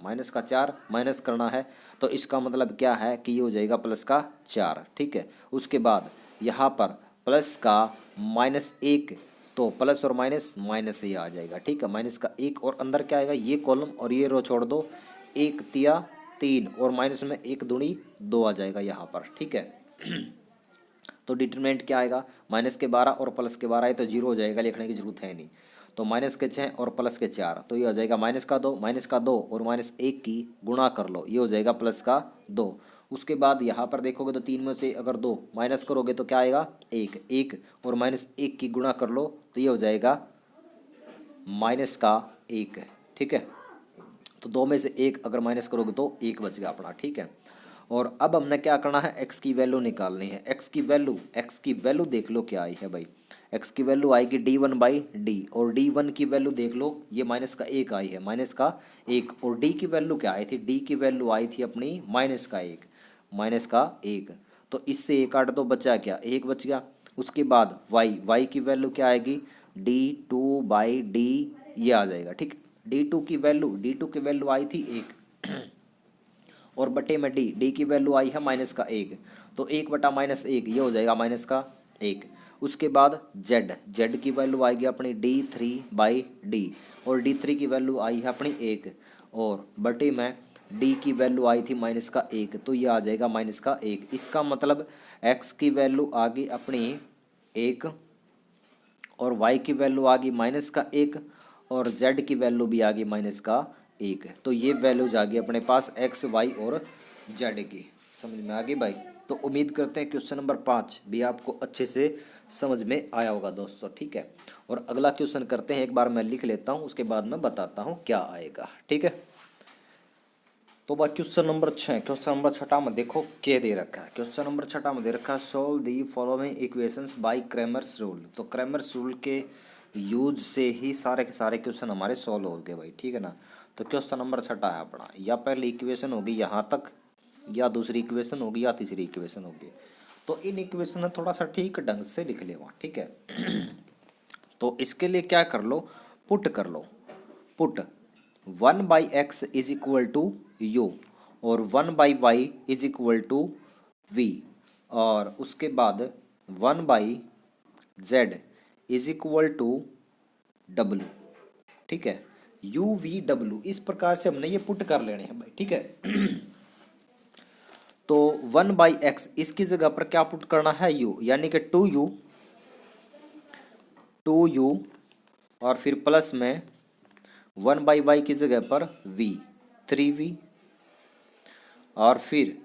माइनस करना है, तो इसका मतलब क्या है कि ये हो जाएगा प्लस का 4, ठीक है। उसके बाद यहाँ पर प्लस का -1, तो प्लस और माइनस माइनस ही आ जाएगा, ठीक है। माइनस का 1 और अंदर क्या आएगा, ये कॉलम और ये रो छोड़ दो, 1 तिया 3 और माइनस में 1 दूनी 2 आ जाएगा यहाँ पर, ठीक है। तो डिटरमिनेंट क्या आएगा, माइनस के 12 और प्लस के 12 है तो 0 हो जाएगा, लिखने की जरूरत है नहीं। तो माइनस के 6 और प्लस के 4, तो ये हो जाएगा माइनस का 2 और -1 की गुणा कर लो, ये हो जाएगा प्लस का 2। उसके बाद यहाँ पर देखोगे तो 3 में से अगर 2 माइनस करोगे तो क्या आएगा, 1 और -1 की गुणा कर लो, तो ये हो जाएगा माइनस का 1, ठीक है। तो 2 में से 1 अगर माइनस करोगे तो 1 बच गया अपना, ठीक है। और अब हमने क्या करना है, x की वैल्यू निकालनी है। x की वैल्यू देख लो क्या आई है भाई, x की वैल्यू आएगी d1/d, और d1 की वैल्यू देख लो, ये माइनस का 1 आई है, माइनस का 1। और d की वैल्यू क्या आई थी, d की वैल्यू आई थी अपनी -1। तो इससे 1 काट दो, बचा क्या, 1 बच गया। उसके बाद y की वैल्यू क्या आएगी, d2/d, ये आ जाएगा, ठीक। d2 की वैल्यू आई थी 1 और बटे में डी की वैल्यू आई है -1, तो 1 बटा -1 ये हो जाएगा -1। उसके बाद जेड की वैल्यू आएगी अपनी d3/d, और d3 की वैल्यू आई है अपनी 1, और बटे में डी की वैल्यू आई थी -1, तो ये आ जाएगा -1। इसका मतलब x की वैल्यू आ गई अपनी 1, और y की वैल्यू आ गई -1, और z की वैल्यू भी आ गई -1। तो ये वैल्यूज आ गई अपने पास x, y और z की। समझ में आ गई भाई। तो उम्मीद करते हैं क्वेश्चन नंबर 5 भी आपको अच्छे से समझ में आया होगा दोस्तों, ठीक है। और अगला क्वेश्चन करते हैं, एक बार मैं लिख लेता हूँ, उसके बाद मैं बताता हूँ क्या आएगा, ठीक है। तो भाई क्वेश्चन नंबर 6, क्वेश्चन नंबर 6 में देखो क्या दे रखा है। क्वेश्चन नंबर 6 में दे रखा है, solve the following equations bye Cramer's rule. तो क्रैमर्स रूल के यूज से ही सारे के सारे क्वेश्चन हमारे सॉल्व हो गए भाई, ठीक है ना। तो क्वेश्चन नंबर 6 है अपना, या पहली इक्वेशन होगी यहाँ तक, या दूसरी इक्वेशन होगी, या तीसरी इक्वेशन होगी। तो इन इक्वेशन में थोड़ा सा ठीक ढंग से लिख लेवा, ठीक है। तो इसके लिए क्या कर लो, पुट कर लो, put 1/x is equal to U, और 1/y is equal to v, और उसके बाद 1/z is equal to w, ठीक है। u v w, इस प्रकार से हमने ये पुट कर लेने हैं भाई, ठीक है। तो 1/x इसकी जगह पर क्या पुट करना है, u, यानी कि 2u, और फिर प्लस में 1/y की जगह पर v, 3v, और फिर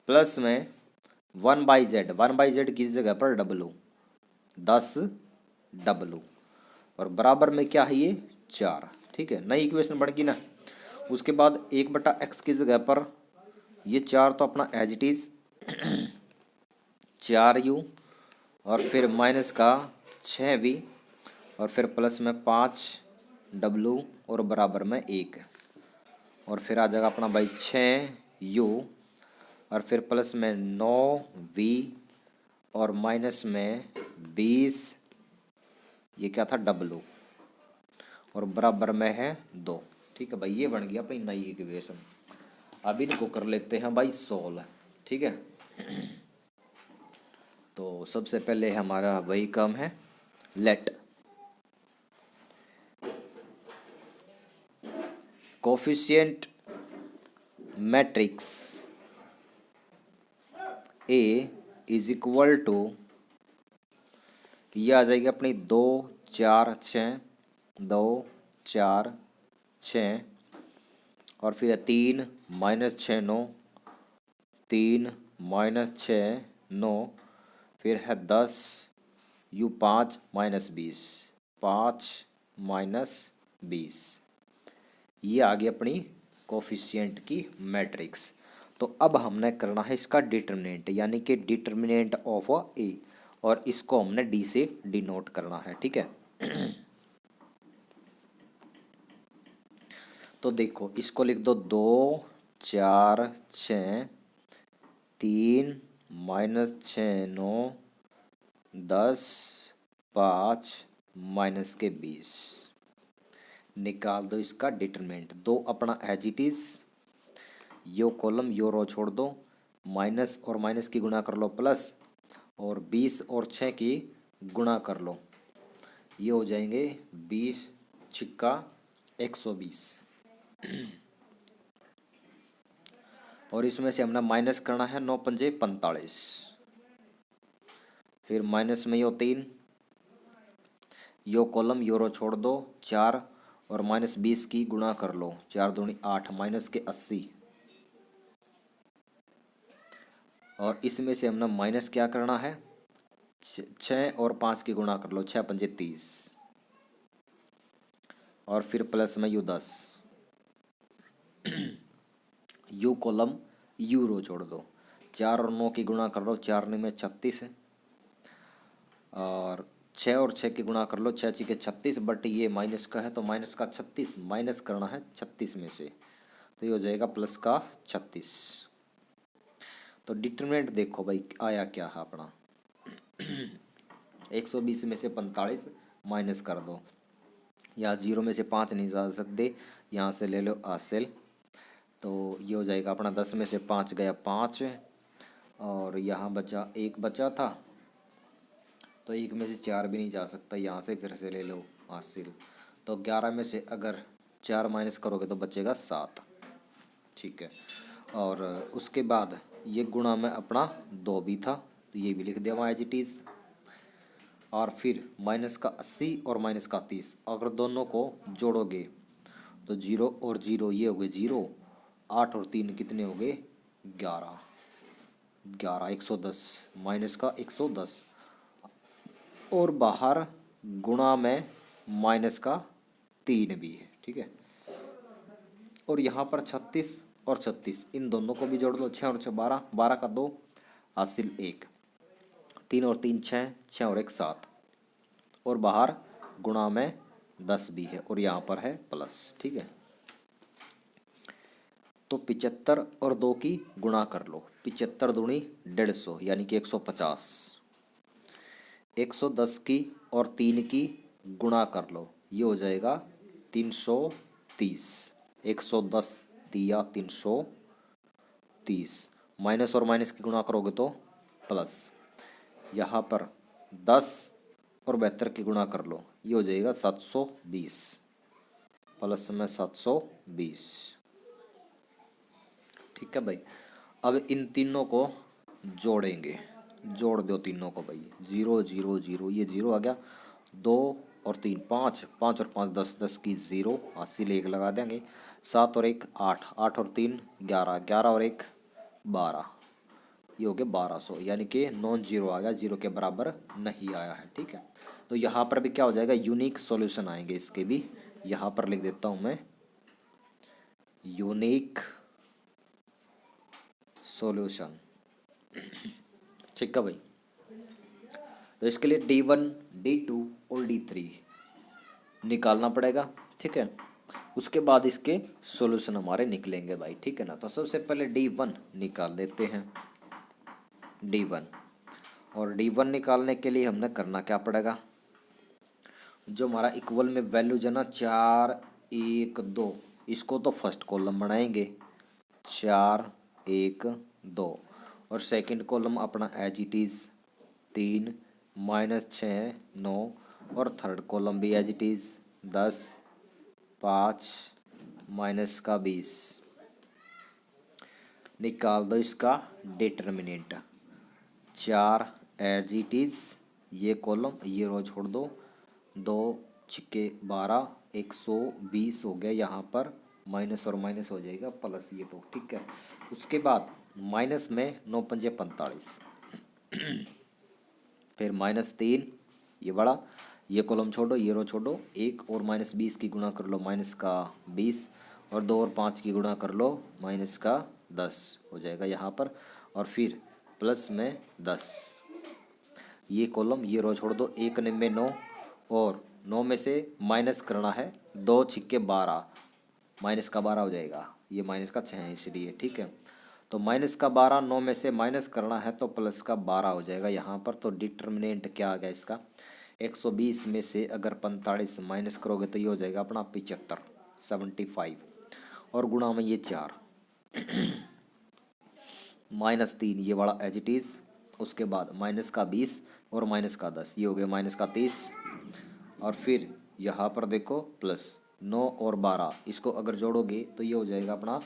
प्लस में 1/z की जगह पर w, 10w, और बराबर में क्या है ये 4, ठीक है। नई इक्वेशन बन गई ना। उसके बाद 1/x की जगह पर ये 4 तो अपना एज इट इज 4u, और फिर माइनस का 6v, और फिर प्लस में 5w, और बराबर में 1, और फिर आ जाएगा अपना भाई 6u, और फिर प्लस में 9v, और माइनस में 20, ये क्या था w, और बराबर में है 2, ठीक है भाई। ये बन गया अपनी नई इक्वेशन। अब इनको कर लेते हैं भाई सोल्व, ठीक है। तो सबसे पहले हमारा वही काम है, let coefficient matrix A is equal to, ये आ जाएगी अपनी 2 4 6, 2 4 6, और फिर 3 -6 9, 3 -6 9, फिर है 10 u 5 -20, 5 -20, ये आ गई अपनी कोफिशिएंट की मैट्रिक्स। तो अब हमने करना है इसका डिटर्मिनेंट, यानी कि डिटर्मिनेंट ऑफ ए, और इसको हमने डी से डिनोट करना है, ठीक है। तो देखो इसको लिख दो 2 4 6 3 -6 9 10 5 -20 निकाल दो इसका डिटरमिनेंट। दो अपना as it is, U column U row छोड़ दो, माइनस और माइनस की गुणा कर लो प्लस, और 20 और 6 की गुणा कर लो, ये हो जाएंगे 20 छिक्का 120। और इसमें से हमने माइनस करना है 9 पंजे 45, फिर माइनस में यो 3, यो कॉलम यो रो छोड़ दो 4 और -20 की गुणा कर लो, 4 दूनी 8 माइनस के 80। और इसमें से हमने माइनस क्या करना है 6 और 5 की गुणा कर लो, 6 पंजे 30, और फिर प्लस में you 10, you column U row छोड़ दो, 4 और 9 की गुणा कर लो, 4 में 36 है, और 6 और 6 की गुणा कर लो, 6 6 के 36, बट ये माइनस का है तो माइनस का 36 माइनस करना है 36 में से, तो ये हो जाएगा प्लस का 36। तो डिटरमिनेंट देखो भाई आया क्या है अपना 120 में से 45 माइनस कर दो, यहाँ 0 में से 5 नहीं जा सकते, यहाँ से ले लो हासिल, तो ये हो जाएगा अपना 10 में से 5 गया 5, और यहाँ बचा 1 बचा था, तो 1 में से 4 भी नहीं जा सकता, यहाँ से फिर से ले लो हासिल, तो 11 में से अगर 4 माइनस करोगे तो बचेगा 7, ठीक है। और उसके बाद ये गुणा में अपना 2 भी था, तो ये भी लिख दिया वहाँ एज इट इज़, और फिर माइनस का 80 और माइनस का 30, अगर दोनों को जोड़ोगे तो 0 और 0 ये हो गए 0, 8 और 3 कितने हो गए 11, 110 माइनस का 110, और बाहर गुणा में माइनस का 3 भी है, ठीक है। और यहाँ पर 36 और 36 इन दोनों को भी जोड़ लो, 6 और 6 12, 12 का 2 हासिल 1, 3 और 3 6, 6 और 1 7, और बाहर गुणा में 10 भी है, और यहाँ पर है प्लस, ठीक है। तो 75 और 2 की गुणा कर लो, 75 दूनी 150 यानी कि 150, 110 की और 3 की गुणा कर लो, ये हो जाएगा 330, 110 दिया 330, माइनस और माइनस की गुणा करोगे तो प्लस, यहाँ पर 10 और 72 की गुणा कर लो, ये हो जाएगा 720, प्लस में 720, ठीक है भाई। अब इन तीनों को जोड़ेंगे, जोड़ दो तीनों को भाई, 0 0 0 ये 0 आ गया, 2 और 3 5, 5 और 5 10, 10 की 0 हासिल 1 लगा देंगे, 7 और 1 8, 8 और 3 11, 11 और 1 12, ये हो गया 1200, यानी कि नॉन जीरो आ गया, 0 के बराबर नहीं आया है, ठीक है। तो यहाँ पर भी क्या हो जाएगा यूनिक सॉल्यूशन आएंगे इसके भी, यहाँ पर लिख देता हूँ मैं यूनिक सॉल्यूशन, ठीक है भाई। तो इसके लिए D1 D2 और D3 निकालना पड़ेगा, ठीक है। उसके बाद इसके सॉल्यूशन हमारे निकलेंगे भाई, ठीक है ना। तो सबसे पहले D1 निकाल लेते हैं, D1, और D1 निकालने के लिए हमने करना क्या पड़ेगा, जो हमारा इक्वल में वैल्यू जो ना 4 1 2, इसको तो फर्स्ट कॉलम बनाएंगे 4 1 2, और सेकंड कॉलम अपना एज इट इज़ 3 -6 9, और थर्ड कॉलम भी एज इट इज़ 10 5 माइनस का 20। निकाल दो इसका डिटर्मिनेंट, 4 एज इट इज़, ये कॉलम ये रो छोड़ दो, 2 छिक्के 12 120 हो गया, यहाँ पर माइनस और माइनस हो जाएगा प्लस, ये तो ठीक है। उसके बाद माइनस में 9 पंजे 45, फिर -3 ये बड़ा, ये कॉलम छोड़ो ये रो छोड़ो, 1 और -20 की गुणा कर लो माइनस का 20, और 2 और 5 की गुणा कर लो माइनस का 10 हो जाएगा यहाँ पर, और फिर प्लस में 10, ये कॉलम ये रो छोड़ दो, 1 में 9, और 9 में से माइनस करना है 2 छिक्के 12, माइनस का 12 हो जाएगा, ये माइनस का 6 है इसलिए, ठीक है। तो माइनस का 12 9 में से माइनस करना है तो प्लस का 12 हो जाएगा यहाँ पर। तो डिटर्मिनेंट क्या आ गया इसका, 120 में से अगर 45 माइनस करोगे तो ये हो जाएगा अपना 75, 75 और गुणा में ये 4 -3 ये वाला एज इट इज़। उसके बाद माइनस का 20 और माइनस का 10 ये हो गया माइनस का 30। और फिर यहाँ पर देखो प्लस 9 और 12 इसको अगर जोड़ोगे तो ये हो जाएगा अपना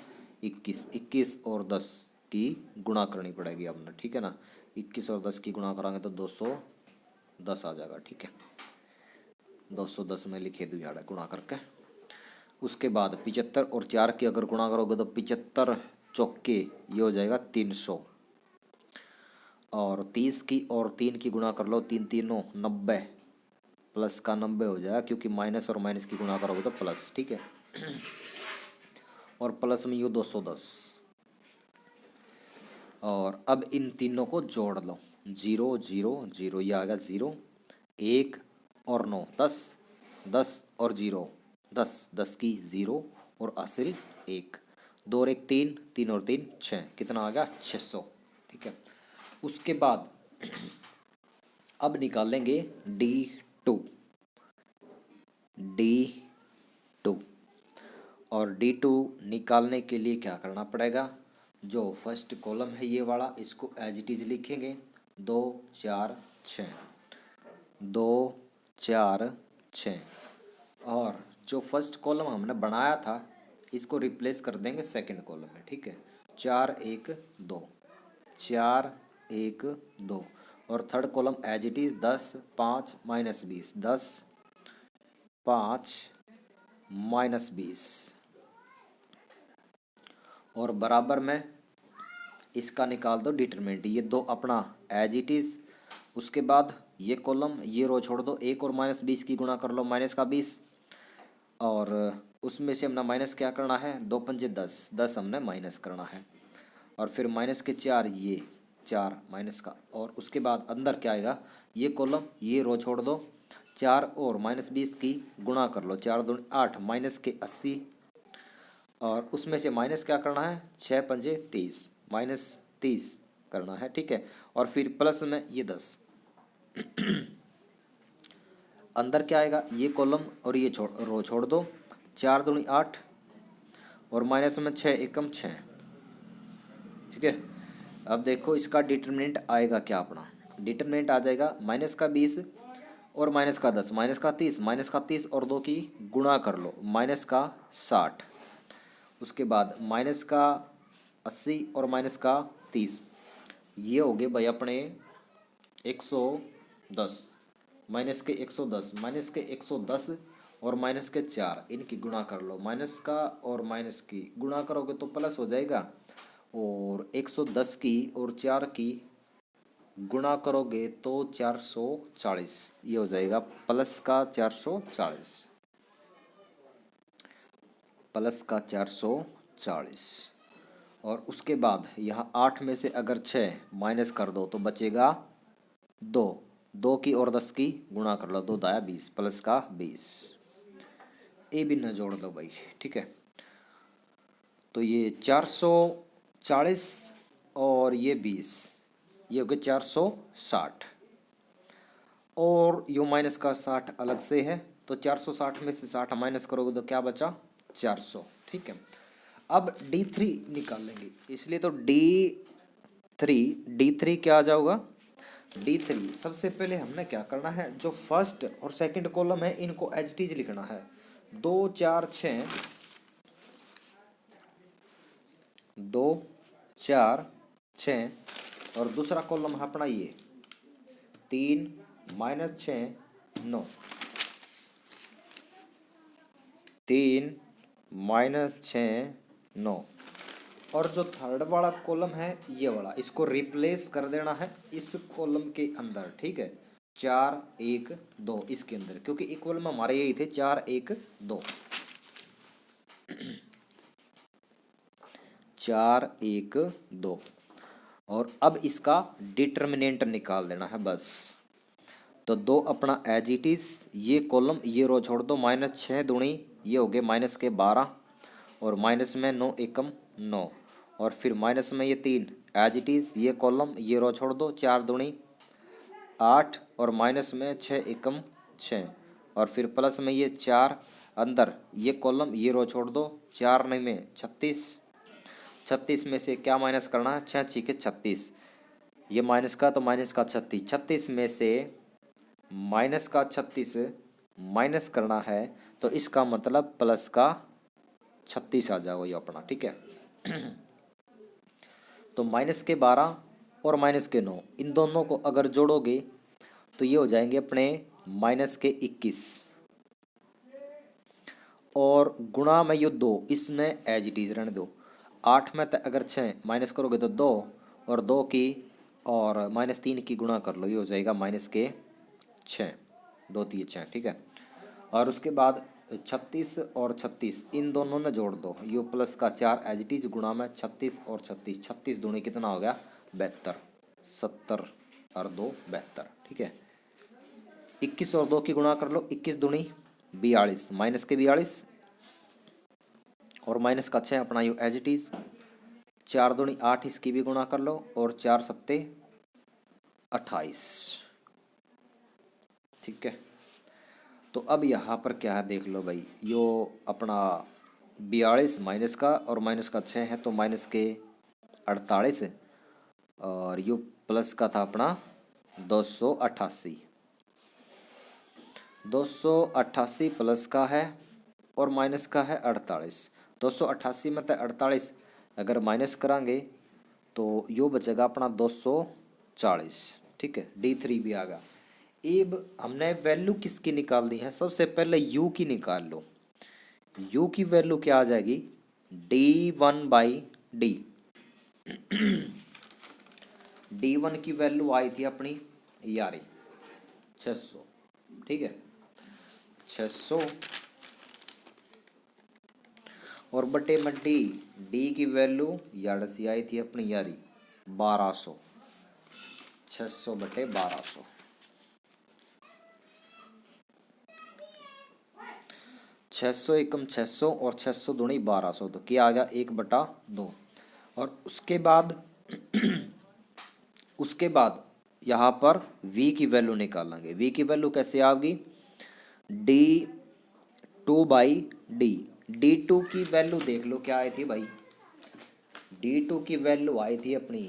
21। 21 और 10 की गुणा करनी पड़ेगी अपना, ठीक है ना। 21 और 10 की गुणा करांगे तो 210 आ जाएगा, ठीक है। 210 में लिखे दो यार गुणा करके। उसके बाद 75 और 4 की अगर गुणा करोगे तो 75 चौके ये हो जाएगा 300। और 30 की और 3 की गुणा कर लो, 3 तीनों 90 प्लस का 90 हो जाएगा, क्योंकि माइनस और माइनस की गुणा करोगे तो प्लस, ठीक है। और प्लस में ये 210। और अब इन तीनों को जोड़ लो, 0 0 0 ये आ गया 0, 1 और 9 10, 10 और 0 10, 10 की 0 और हासिल 1, 2 और 1 3, 3 और 3 6, कितना आ गया 600, ठीक है। उसके बाद अब निकालेंगे D2, D2। और D2 निकालने के लिए क्या करना पड़ेगा, जो फर्स्ट कॉलम है ये वाला इसको एज इट इज लिखेंगे, 2 4 6, 2 4 6। और जो फर्स्ट कॉलम हमने बनाया था इसको रिप्लेस कर देंगे सेकंड कॉलम में, ठीक है। 4 1 2, 4 1 2। और third column as it is 10 5 -20, 10 5 -20 और बराबर में इसका निकाल दो डिटरमिनेंट, ये दो अपना एज इट इज। उसके बाद ये कॉलम ये रो छोड़ दो, 1 और -20 की गुणा कर लो माइनस का 20। और उसमें से हमने माइनस क्या करना है, 2 पंजे 10, 10 हमने माइनस करना है। और फिर माइनस के 4 ये 4 माइनस का। और उसके बाद अंदर क्या आएगा, ये कॉलम ये रो छोड़ दो, 4 और -20 की गुणा कर लो, 4 दूनी 8 माइनस के 80। और उसमें से माइनस क्या करना है, 6 पंजे 30 -30 करना है, ठीक है। और फिर प्लस में ये 10 अंदर क्या आएगा, ये कॉलम और ये रो छोड़ दो, 4 दूनी 8 और माइनस में 6 एकम 6, ठीक है। अब देखो इसका डिटरमिनेंट आएगा क्या, अपना डिटरमिनेंट आ जाएगा माइनस का 20 और माइनस का 10, माइनस का 30, माइनस का 30 और 2 की गुणा कर लो माइनस का 60। उसके बाद माइनस का 80 और माइनस का 30, ये हो गए भाई अपने 110, माइनस के 110, माइनस के 110 और माइनस के 4 इनकी गुणा कर लो, माइनस का और माइनस की गुणा करोगे तो प्लस हो जाएगा। और 110 की और 4 की गुणा करोगे तो 440, ये हो जाएगा प्लस का 440, प्लस का 440। और उसके बाद यहाँ 8 में से अगर 6 माइनस कर दो तो बचेगा 2, 2 की और 10 की गुणा कर लो, 2 दाया 20 प्लस का 20। ए भी न जोड़ लो भाई, ठीक है। तो ये 440 और ये 20, ये हो गया 460। और यो माइनस का 60 अलग से है, तो 460 में से 60 माइनस करोगे तो क्या बचा 400, ठीक है। अब D3 निकाल लेंगे, इसलिए तो D3 क्या आ जाएगा, D3 सबसे पहले हमने क्या करना है, जो फर्स्ट और सेकंड कॉलम है इनको एज इट इज लिखना है, 2 4 6, 2 4 6। और दूसरा कॉलम है अपना ये 3 -6 9, 3 -6 9। और जो थर्ड वाला कॉलम है ये वाला, इसको रिप्लेस कर देना है इस कॉलम के अंदर, ठीक है। 4 1 2 इसके अंदर, क्योंकि इक्वल में हमारे यही थे 4 1 2, 4 1 2। और अब इसका डिटर्मिनेंट निकाल देना है बस। तो 2 अपना एज इट इज, ये कॉलम ये रो छोड़ दो, -6 दूनी ये हो गए माइनस के 12 और माइनस में 9 एकम 9 और फिर माइनस में ये 3 एज इट इज़, ये कॉलम ये रो छोड़ दो, 4 दूनी 8 और माइनस में 6 एकम 6 और फिर प्लस में ये 4 अंदर, ये कॉलम ये रो छोड़ दो, 4 नहीं में 36, 36 में से क्या माइनस करना है, 6 छीके 36, ये माइनस का तो माइनस का 36, 36 में से माइनस का 36 माइनस करना है तो इसका मतलब प्लस का 36 आ जाएगा ये अपना, ठीक है। तो माइनस के 12 और माइनस के 9 इन दोनों को अगर जोड़ोगे तो ये हो जाएंगे अपने माइनस के 21 और गुणा में ये 2 इसने एज इट इज रहने दो। 8 में तक अगर 6 माइनस करोगे तो 2 और 2 की और माइनस 3 की गुणा कर लो, ये हो जाएगा माइनस के 6, 2 3 6, ठीक है। और उसके बाद 36 और 36 इन दोनों ने जोड़ दो, यू प्लस का 4 एज इट इज गुणा में 36 और 36, 36 दूनी कितना हो गया 72, 70 और 2 72, ठीक है। 21 और 2 की गुणा कर लो, 21 दूनी 42 माइनस के 42 और माइनस का 6 अपना यू एज इट इज, 4 दूनी 8 इसकी भी गुणा कर लो और 4 सत्ते 28, ठीक है। तो अब यहाँ पर क्या है देख लो भाई, यो अपना 42 माइनस का और माइनस का 6 है तो माइनस के 48 और यो प्लस का था अपना 288, 288 प्लस का है और माइनस का है 48, 288 में तो 48 अगर माइनस करांगे तो यो बचेगा अपना 240, ठीक है। D3 भी आ गया। अब हमने वैल्यू किसकी निकालनी है, सबसे पहले u की निकाल लो। u की वैल्यू क्या आ जाएगी, D1/D। D1 की वैल्यू आई थी अपनी 600, ठीक है, 600 और बटे में D की वैल्यू सी आई थी अपनी 1200, 600 बटे 1200, 600 एकम 600 और 600 दूनी 1200, तो क्या आ गया 1/2। और उसके बाद यहाँ पर v की वैल्यू निकालेंगे। v की वैल्यू कैसे आएगी, D2/D। D2 की वैल्यू देख लो क्या आई थी भाई, D2 की वैल्यू आई थी अपनी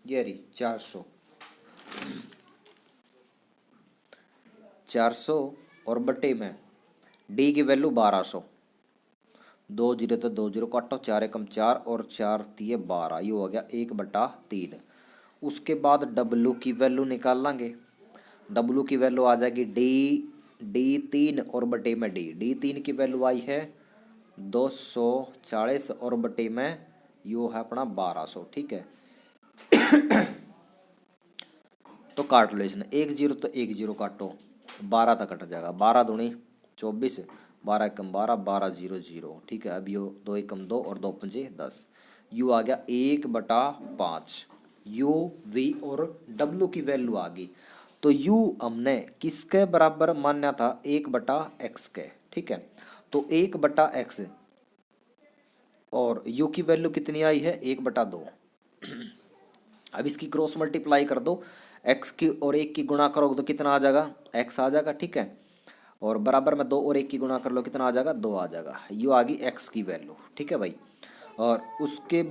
ये रही 400, 400 और बटे में D की वैल्यू 1200, 2 जीरो तो 2 जीरो काटो, 4 एकम 4 और 4 तिये 12, ये हो गया 1/3। उसके बाद W की वैल्यू निकाल लेंगे। W की वैल्यू आ जाएगी D3 और बटे में D3 की वैल्यू आई है 240 और बटे में यो है अपना 1200, ठीक है। तो काट लो इसने, 1 जीरो तो 1 जीरो काटो, 12 तक कट जाएगा, 12 दूनी 24, 12 एकम 12, 12 जीरो जीरो, ठीक है। अब यो 2 एकम 2 और 2 पंजे 10, यू आ गया 1/5। यू वी और डब्ल्यू की वैल्यू आ गई, तो यू हमने किसके बराबर माना था, 1/x के, ठीक है। तो 1/x और यू की वैल्यू कितनी आई है 1/2। अब इसकी क्रॉस मल्टीप्लाई कर दो, x की और 1 की गुणा करोगे तो कितना आ जाएगा, x आ जाएगा, ठीक है। और बराबर में 2 और 1 की गुणा कर लो कितना आ जाएगा, 2 आ जाएगा। यू आ गई x की वैल्यू, ठीक है भाई। और उसके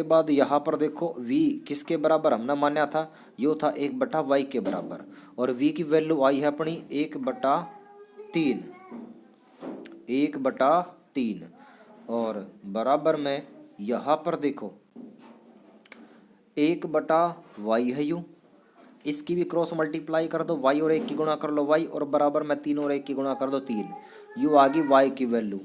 बाद यहाँ पर देखो v किसके बराबर हमने माना था, यो था 1/y के बराबर, और v की वैल्यू आई है अपनी 1/3, 1/3 और बराबर में यहाँ पर देखो 1/y है यू, इसकी भी क्रॉस मल्टीप्लाई कर दो, y और 1 की गुणा कर लो y, और बराबर में 3 और 1 की गुणा कर दो 3, यू आ गई y की वैल्यू।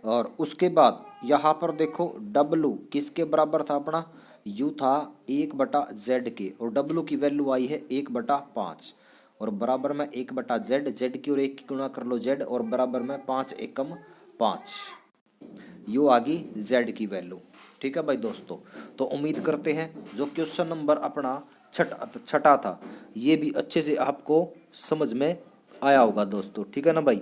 और उसके बाद यहाँ पर देखो w किसके बराबर था अपना, u था 1/z के, और w की वैल्यू आई है 1/5, और बराबर में 1/z, z की और 1 की गुणा कर लो z, और बराबर में 5 एकम 5, यू आ गई z की वैल्यू, ठीक है भाई दोस्तों। तो उम्मीद करते हैं जो क्वेश्चन नंबर अपना छठा था ये भी अच्छे से आपको समझ में आया होगा दोस्तों, ठीक है ना भाई।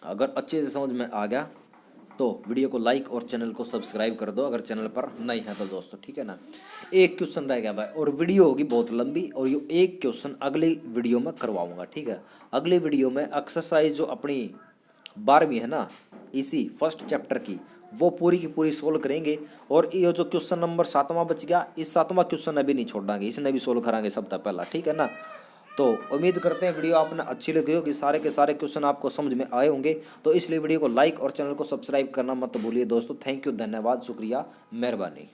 अगर अच्छे से समझ में आ गया तो वीडियो को लाइक और चैनल को सब्सक्राइब कर दो अगर चैनल पर नए हैं तो दोस्तों, ठीक है ना। एक क्वेश्चन रह गया भाई और वीडियो होगी बहुत लंबी, और ये एक क्वेश्चन अगली वीडियो में करवाऊंगा, ठीक है। अगली वीडियो में एक्सरसाइज जो अपनी 12वीं है ना, इसी फर्स्ट चैप्टर की, वो पूरी की पूरी सोल्व करेंगे। और ये जो क्वेश्चन नंबर 7वां बच गया, इस 7वां क्वेश्चन अभी नहीं छोड़ांगे, इसने भी सोल्व कराएंगे सबसे पहला, ठीक है ना। तो उम्मीद करते हैं वीडियो आपने अच्छी लगी होगी, सारे के सारे क्वेश्चन आपको समझ में आए होंगे। तो इसलिए वीडियो को लाइक और चैनल को सब्सक्राइब करना मत भूलिए दोस्तों। थैंक यू, धन्यवाद, शुक्रिया, मेहरबानी।